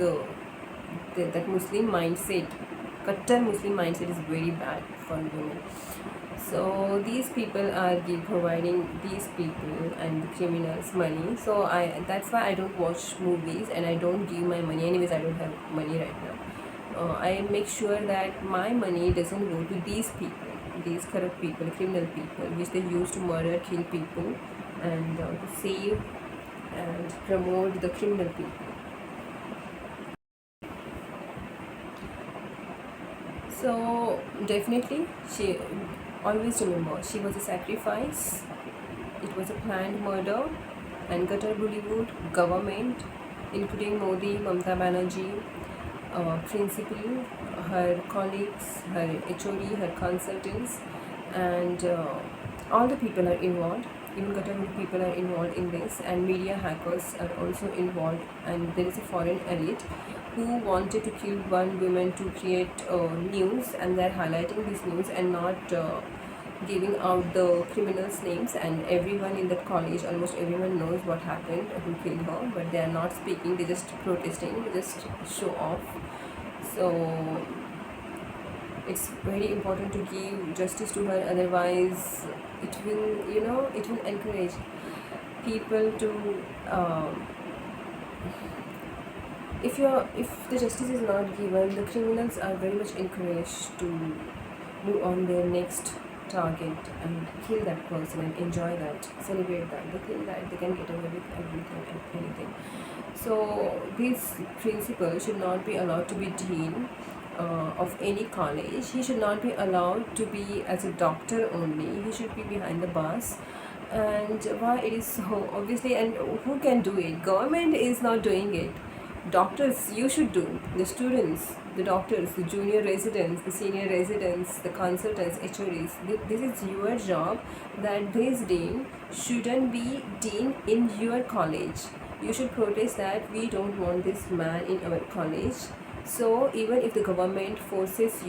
that Muslim mindset, Qattar Muslim mindset is very bad for women. So these people are providing these people and the criminals money. So that's why I don't watch movies and I don't give my money. Anyways, I don't have money right now. I make sure that my money doesn't go to these people, these corrupt people, criminal people, which they use to murder, kill people, and to save and promote the criminal people. So definitely, she always remember she was a sacrifice. It was a planned murder, and Qatar Bollywood government, including Modi, Mamata Banerjee, principal, her colleagues, her HOD, her consultants, and all the people are involved. Even Qatar people are involved in this, and media hackers are also involved. And there is a foreign elite who wanted to kill one woman to create news, and they're highlighting this news and not giving out the criminals' names. And everyone in that college, almost everyone knows what happened, who killed her, but they are not speaking. They're just protesting, just show off. So it's very important to give justice to her, otherwise it will, it will encourage people to if the justice is not given, the criminals are very much encouraged to move on their next target and kill that person and enjoy that, celebrate that. They think that they can get away with everything and anything. So this principal should not be allowed to be dean of any college. He should not be allowed to be as a doctor only. He should be behind the bars. And why it is so obviously, and who can do it? Government is not doing it. Doctors, you should do. The students, the doctors, the junior residents, the senior residents, the consultants, HODs. This is your job. That this dean shouldn't be dean in your college. You should protest that we don't want this man in our college. So even if the government forces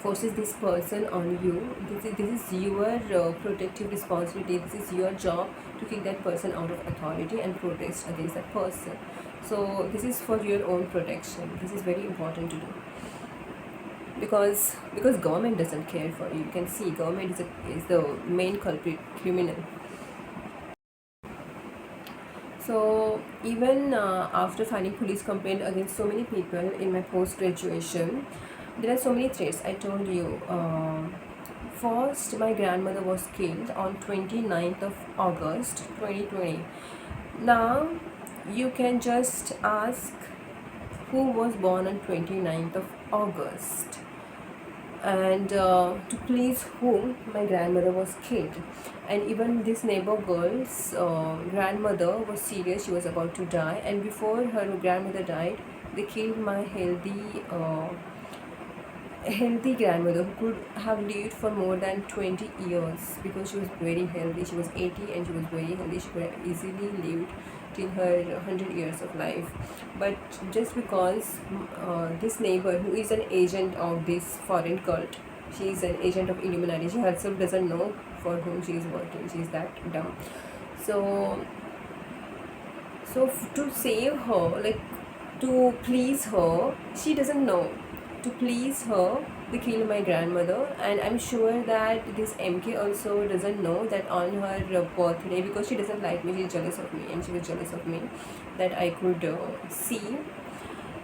this person on you, this is your protective responsibility. This is your job to kick that person out of authority and protest against that person. So this is for your own protection. This is very important to do, because government doesn't care for you. You can see government is the main culprit, criminal. So even after filing police complaint against so many people in my post-graduation, there are so many threats. I told you. First, my grandmother was killed on 29th of August 2020. Now, you can just ask who was born on 29th of August, and to please whom my grandmother was killed. And even this neighbor girl's grandmother was serious. She was about to die, and before her grandmother died, they killed my healthy grandmother who could have lived for more than 20 years, because she was very healthy. She was 80 and she was very healthy. She could have easily lived till her 100 years of life. But just because this neighbor, who is an agent of this foreign cult, she is an agent of Illuminati. She herself doesn't know for whom she is working. She is that dumb. So to save her, like to please her, she doesn't know. To please her, they killed my grandmother. And I'm sure that this MK also doesn't know that on her birthday, because she doesn't like me, she's jealous of me, and she was jealous of me that I could see.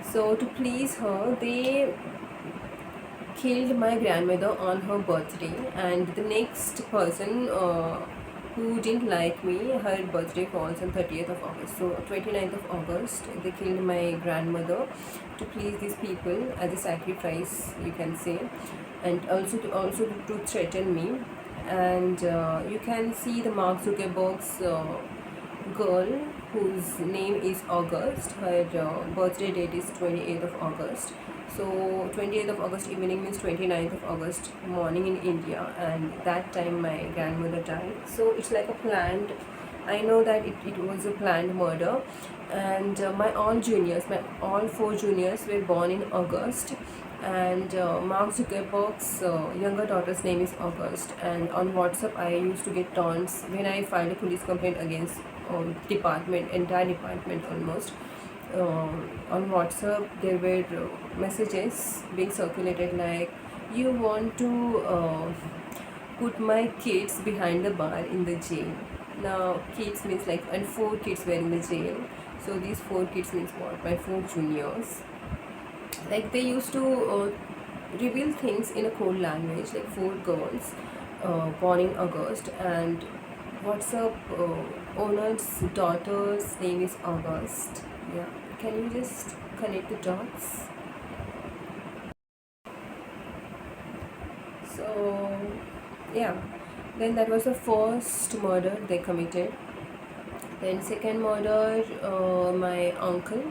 So to please her, they killed my grandmother on her birthday. And the next person who didn't like me, her birthday falls on 30th of August. So 29th of August, they killed my grandmother to please these people as a sacrifice, you can say, and also to threaten me. And you can see the Mark Zuckerberg's girl whose name is August. Her birthday date is 28th of August. So 28th of August evening means 29th of August morning in India, and that time my grandmother died. So it's like a planned. I know that it was a planned murder, and my all four juniors were born in August, and Mark Zuckerberg's younger daughter's name is August. And on WhatsApp, I used to get taunts when I filed a police complaint against entire department almost. On WhatsApp, there were messages being circulated like, "You want to put my kids behind the bar in the jail." Now, kids means like, and four kids were in the jail. So these four kids means what? My four juniors. Like they used to reveal things in a code language, like four girls born in August, and WhatsApp owner's daughter's name is August. Yeah, can you just connect the dots? So yeah, then that was the first murder they committed. Then second murder, my uncle,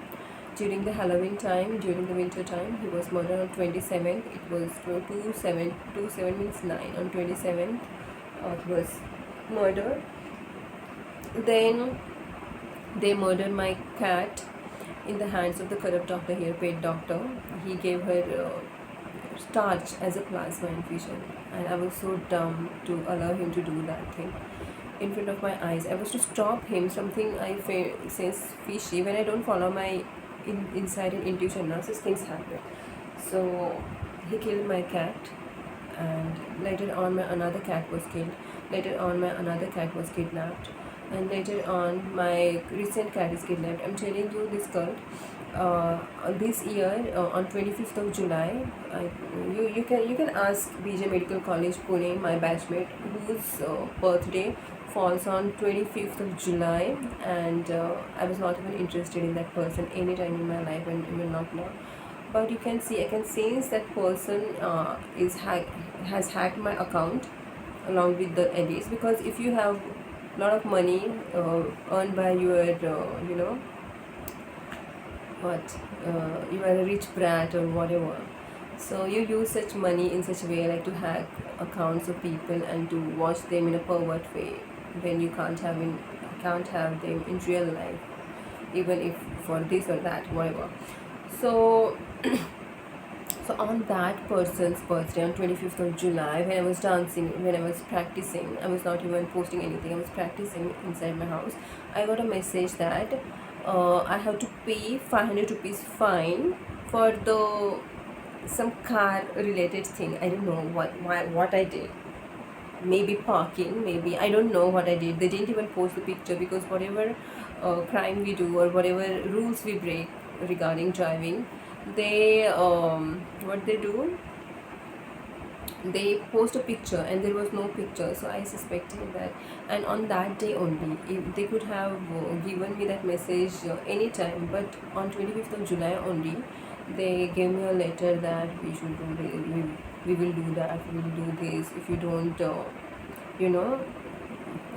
during the Halloween time, during the winter time, he was murdered on 27th. It was 27 means 9. On 27th, he was murdered. Then they murdered my cat in the hands of the corrupt doctor here, paid doctor. He gave her starch as a plasma infusion, and I was so dumb to allow him to do that thing in front of my eyes. I was to stop him. Something says fishy when I don't follow my inside and intuition. Now, such things happen. So he killed my cat, and later on, my another cat was killed. Later on, my another cat was kidnapped, and later on, my recent cat is kidnapped. I'm telling you this cult. This year, on 25th of July, you can ask BJ Medical College Pune, my batchmate, whose birthday falls on 25th of July, and I was not even interested in that person any time in my life, and even not now. But you can see, I can sense that person has hacked my account along with the edits, because if you have a lot of money earned by your what you are a rich brat or whatever, so you use such money in such a way, like to hack accounts of people and to watch them in a pervert way, when you can't have them in real life, even if for this or that, whatever. So so on that person's birthday on 25th of July, when I was dancing, when I was practicing, I was not even posting anything, I was practicing inside my house, I got a message that I have to pay 500 rupees fine for the some car related thing. I don't know what I did. Maybe parking, maybe, I don't know what I did. They didn't even post the picture, because whatever crime we do or whatever rules we break regarding driving, they what they do, they post a picture, and there was no picture. So I suspected that, and on that day only, if they could have given me that message anytime, but on 25th of July only, they gave me a letter that we should do we will do that, we will do this if you don't you know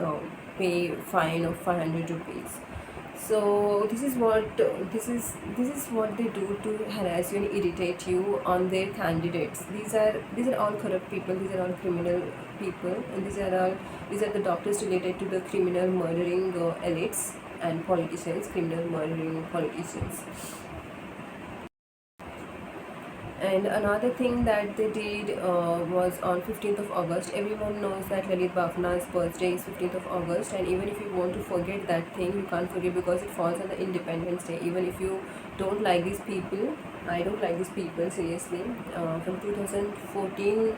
uh, pay fine of 500 rupees. So this is what they do to harass you and irritate you on their candidates. These are all corrupt people, these are all criminal people, and these are the doctors related to the criminal murdering elites and politicians, criminal murdering politicians. And another thing that they did was on 15th of August. Everyone knows that Lalit Bafna's birthday is 15th of August, and even if you want to forget that thing, you can't forget, because it falls on the Independence Day. Even if you don't like these people, I don't like these people, seriously. From 2014,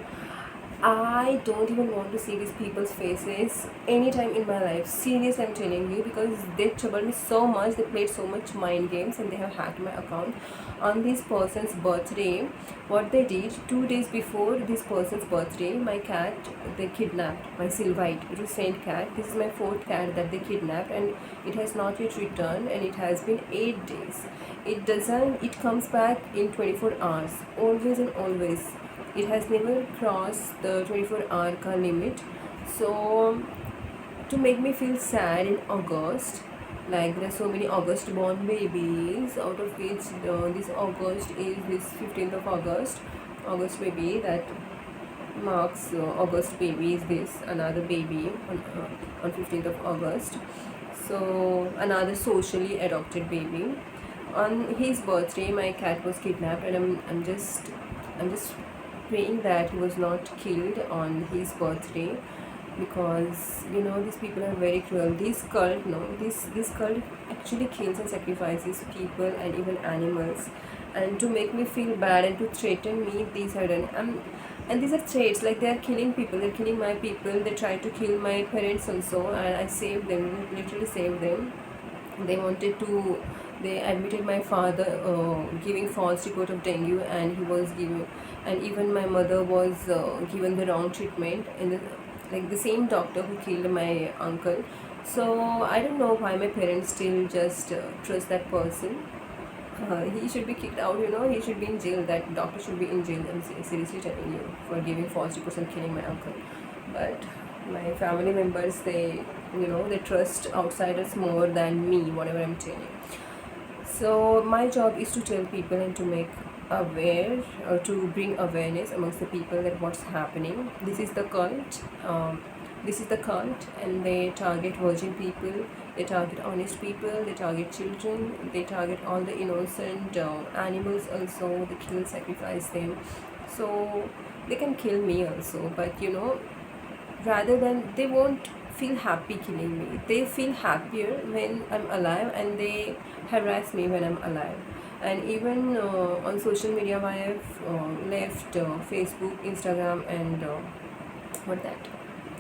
I don't even want to see these people's faces anytime in my life. Seriously, I'm telling you, because they troubled me so much. They played so much mind games, and they have hacked my account. On this person's birthday, what they did, 2 days before this person's birthday, my cat, they kidnapped my Silvite, Rusaint cat. This is my fourth cat that they kidnapped, and it has not yet returned, and it has been 8 days. It comes back in 24 hours, always and always. It has never crossed the 24-hour limit. So to make me feel sad in August. Like there are so many August born babies, out of which this August is this 15th of August. August baby that marks August baby is this another baby on 15th of August. So another socially adopted baby. On his birthday, my cat was kidnapped, and I'm just praying that he was not killed on his birthday, because these people are very cruel. This cult, no, this cult actually kills and sacrifices people and even animals, and to make me feel bad and to threaten me, these are done. And these are threats, like they are killing people, they're killing my people. They tried to kill my parents also, and I saved them, literally saved them. They wanted to, they admitted my father giving false report of dengue, and he was given, and even my mother was given the wrong treatment in the, like the same doctor who killed my uncle. So I don't know why my parents still just trust that person. He should be kicked out, he should be in jail. That doctor should be in jail. I'm seriously telling you, for giving false reports and killing my uncle. But my family members, they trust outsiders more than me, whatever I'm telling. So my job is to tell people and to make aware, or to bring awareness amongst the people that what's happening. This is the cult. This is the cult, and they target virgin people, they target honest people, they target children, they target all the innocent animals also. They kill, sacrifice them. So they can kill me also, but rather than, they won't feel happy killing me. They feel happier when I'm alive, and they harass me when I'm alive. And even on social media, I have left Facebook, Instagram, and what that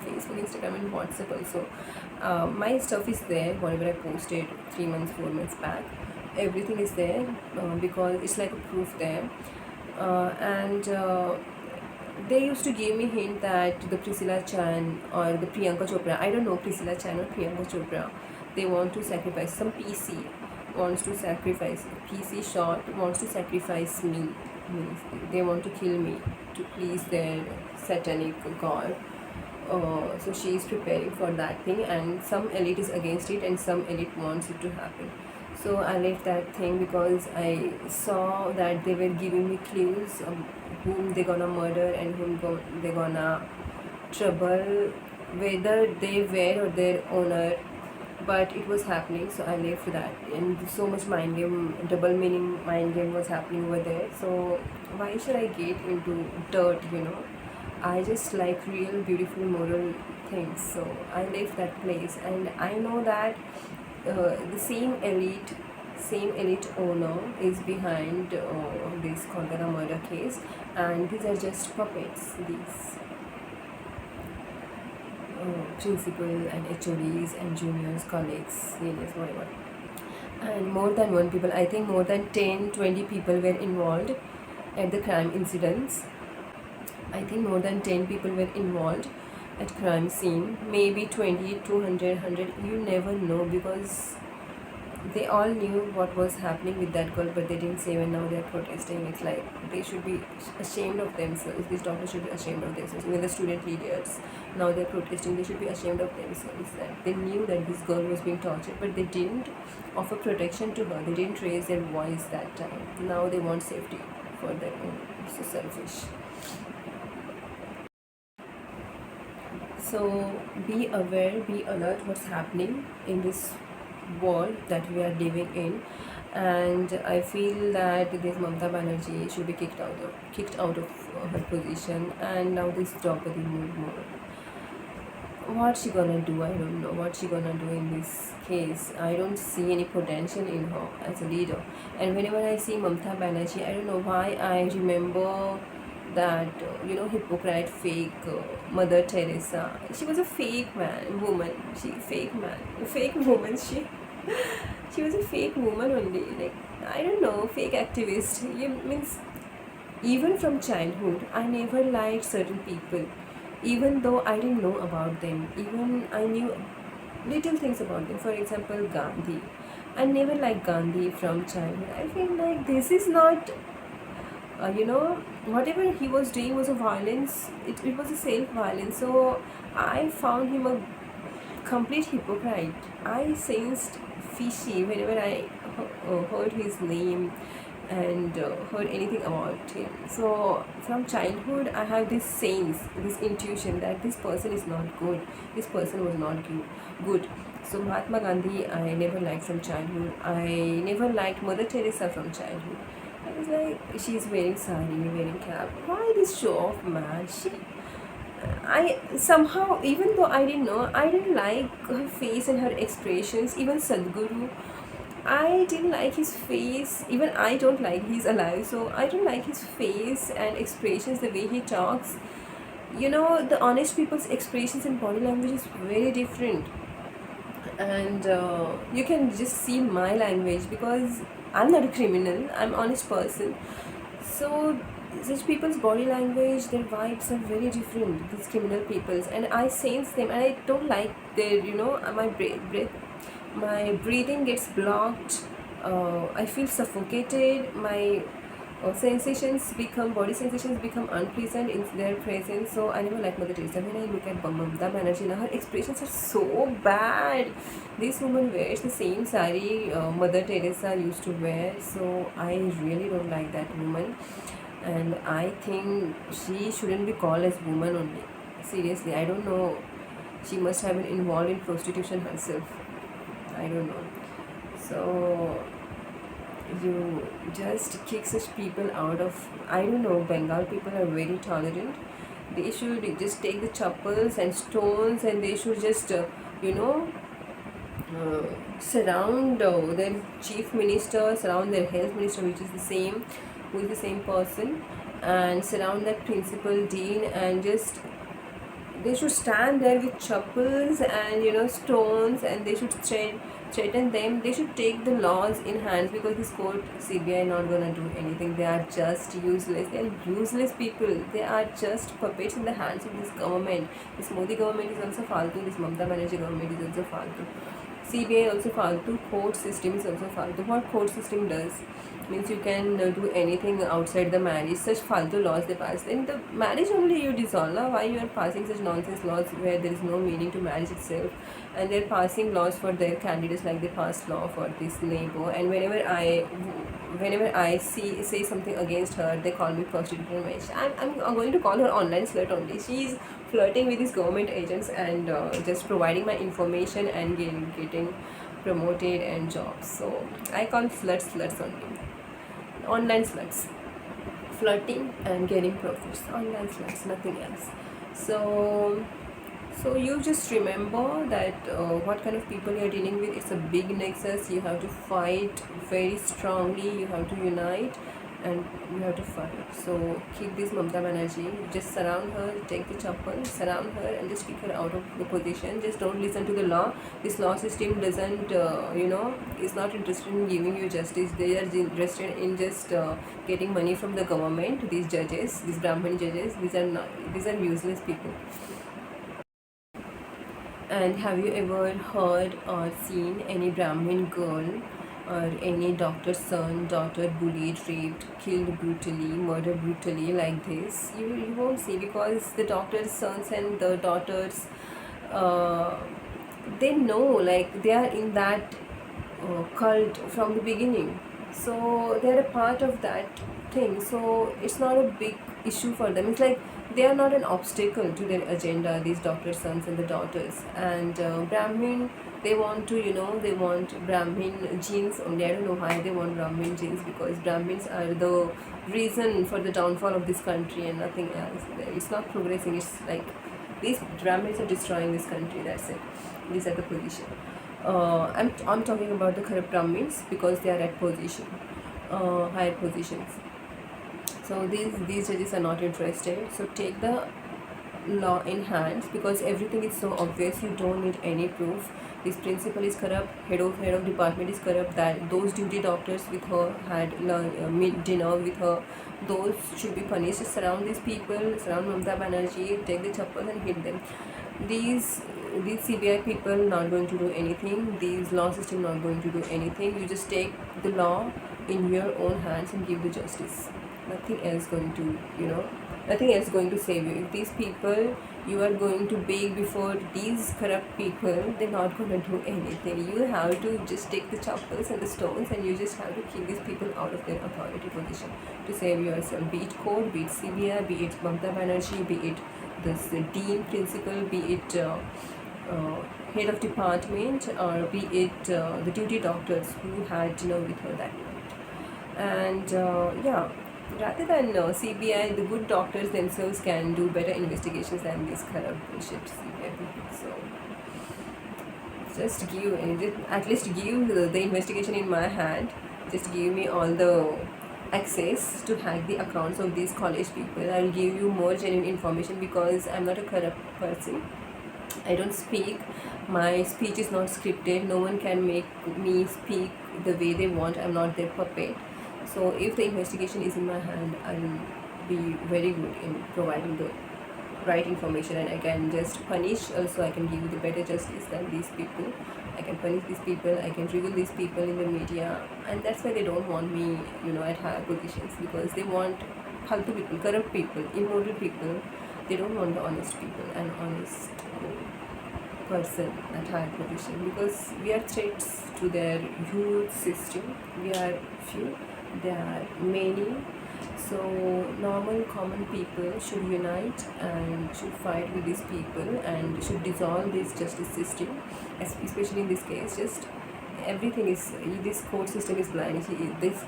Facebook, Instagram, and WhatsApp also. My stuff is there, whatever I posted 3 months, 4 months back. Everything is there, because it's like a proof there. And they used to give me hint that the Priscilla Chan or the Priyanka Chopra, I don't know Priscilla Chan or Priyanka Chopra, they want to sacrifice some PC, wants to sacrifice PC shot, wants to sacrifice me. Means they want to kill me to please their satanic god. So she is preparing for that thing, and some elite is against it, and some elite wants it to happen. So I left that thing because I saw that they were giving me clues of whom they gonna murder and whom they gonna trouble, whether they were or their owner. But it was happening, so I left that. And so much mind game, double meaning mind game was happening over there. So why should I get into dirt? I just like real beautiful moral things. So I left that place, and I know that the same elite owner is behind this Kolkata murder case, and these are just puppets. These principal and HODs and juniors, colleagues, seniors, whatever. And more than one people, I think more than 10-20 people were involved at the crime incidents. I think more than 10 people were involved at crime scene, maybe 20, 200, you never know, because they all knew what was happening with that girl, but they didn't say, and now they're protesting. It's like they should be ashamed of themselves. These doctors should be ashamed of themselves. Even the student leaders, now they're protesting, they should be ashamed of themselves, that they knew that this girl was being tortured, but they didn't offer protection to her. They didn't raise their voice that time. Now they want safety for their own. So selfish. So be aware, be alert what's happening in this world that we are living in. And I feel that this Mamata Banerjee should be kicked out of her position, and now this Draupadi Murmu. What she gonna do? I don't know what she gonna do in this case. I don't see any potential in her as a leader. And whenever I see Mamata Banerjee, I don't know why I remember that hypocrite, fake Mother Teresa. She was a fake woman. Fake woman. She was a fake woman only. Like, I don't know, fake activist. Means, even from childhood, I never liked certain people, even though I didn't know about them. Even I knew little things about them. For example, Gandhi. I never liked Gandhi from childhood. I feel like this is not whatever he was doing was a violence. It was a self violence. So I found him a complete hypocrite. I sensed fishy whenever I heard his name and heard anything about him. So from childhood, I have this sense, this intuition that this person is not good. This person was not good. So Mahatma Gandhi, I never liked from childhood. I never liked Mother Teresa from childhood. I was like, she's wearing sari, wearing cap. Why this show off, man? I somehow, even though I didn't know, I didn't like her face and her expressions. Even Sadhguru, I didn't like his face. Even I don't like he's alive, so I don't like his face and expressions, the way he talks. The honest people's expressions and body language is very different, and you can just see my language because I'm not a criminal. I'm honest person. So such people's body language, their vibes are very different. These criminal people's, and I sense them, and I don't like their, my breath, my breathing gets blocked. I feel suffocated. My body sensations become unpleasant in their presence. So I never like Mother Teresa. When I look at Mamata Banerjee, now her expressions are so bad. This woman wears the same sari Mother Teresa used to wear. So I really don't like that woman, and I think she shouldn't be called as woman only. Seriously, I don't know. She must have been involved in prostitution herself. I don't know. So you just kick such people out of, I don't know. Bengal people are very tolerant. They should just take the chappals and stones, and they should just you know surround their chief minister, surround their health minister, which is the same, who is the same person, and surround that principal dean, and just they should stand there with chappals and stones, and they should threaten them. They should take the laws in hands, because this court, CBI, not gonna do anything. They are just useless. They are useless people. They are just puppets in the hands of this government. This Modi government is also faltu. This Mamata Banerjee government is also faltu. CBI also faltu. Court system is also faltu. What court system does means you can do anything outside the marriage. Such faltu laws they pass. In the marriage only you dissolve. Why you are passing such nonsense laws where there is no meaning to marriage itself? And they're passing laws for their candidates, like they passed law for this neighbor. And whenever I say something against her, they call me prostitute. I'm going to call her online slut only. She's flirting with these government agents and just providing my information and getting promoted and jobs. So I call sluts only. Online sluts, flirting and getting profits. Online sluts, nothing else. So you just remember that what kind of people you're dealing with. It's a big nexus. You have to fight very strongly. You have to unite, and you have to fight. So keep this Mamata Banerjee. Just surround her, take the chapel, surround her, and just kick her out of the position. Just don't listen to the law. This law system doesn't, is not interested in giving you justice. They are interested in just getting money from the government. These judges, these Brahmin judges, these are useless people. And have you ever heard or seen any Brahmin girl or any doctor's son, daughter bullied, raped, killed brutally, murdered brutally like this? You won't see, because the doctor's sons and the daughters, they know, like they are in that cult from the beginning. So they are a part of that thing. So it's not a big issue for them. It's like they are not an obstacle to their agenda, these doctor's sons and the daughters. And Brahmin, they want to, they want Brahmin genes only. I don't know why they want Brahmin genes, because Brahmins are the reason for the downfall of this country and nothing else. It's not progressing. It's like these Brahmins are destroying this country. That's it. These are the position. I'm talking about the corrupt Brahmins, because they are at position, higher positions. So these judges are not interested. So take the law in hands, because everything is so obvious. You don't need any proof. This principal is corrupt. Head of department is corrupt. That those duty doctors with her had dinner with her. Those should be punished. Surround these people. Surround Mamata Banerjee. Take the chappals and hit them. These CBI people not going to do anything. These law system not going to do anything. You just take the law in your own hands and give the justice. Nothing else going to, nothing else going to save you. If these people you are going to beg before these corrupt people, they're not going to do anything. You have to just take the choppers and the stones, and you just have to kick these people out of their authority position to save yourself. Be it court, be it CBI, be it Mamata Banerjee, be it this dean, principal, be it head of department, or be it the duty doctors who had dinner with her that night. And yeah, rather than CBI, the good doctors themselves can do better investigations than these corrupt bullshit CBI people. So just at least give the investigation in my hand. Just give me all the access to hack the accounts of these college people. I'll give you more genuine information because I'm not a corrupt person. I don't speak. My speech is not scripted. No one can make me speak the way they want. I'm not their puppet. So if the investigation is in my hand, I'll be very good in providing the right information, and I can just punish. Also, I can give you the better justice than these people. I can punish these people. I can reveal these people in the media, and that's why they don't want me, at higher positions, because they want faltu people, corrupt people, immoral people. They don't want the honest people and honest person at higher position, because we are threats to their huge system. We are few, there are many. So normal common people should unite and should fight with these people and should dissolve this justice system, especially in this case. Just everything is, this court system is blind. This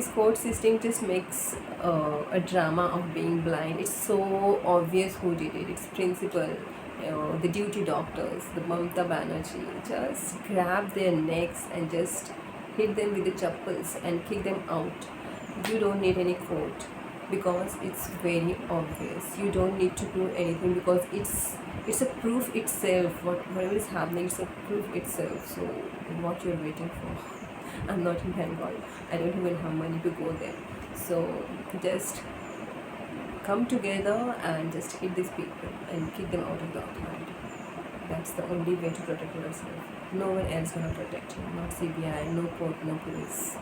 court system just makes a drama of being blind. It's so obvious who did it. It's principal, the duty doctors, the Mamata Banerjee. Just grab their necks and just hit them with the chappals and kick them out. You don't need any court because it's very obvious. You don't need to prove anything because it's a proof itself. Whatever is happening, it's a proof itself. So what you're waiting for? I'm not in Bengal. I don't even have money to go there. So just come together and just hit these people and kick them out of the authority. That's the only way to protect yourself. No one else gonna protect you. Not CBI, no court, no police.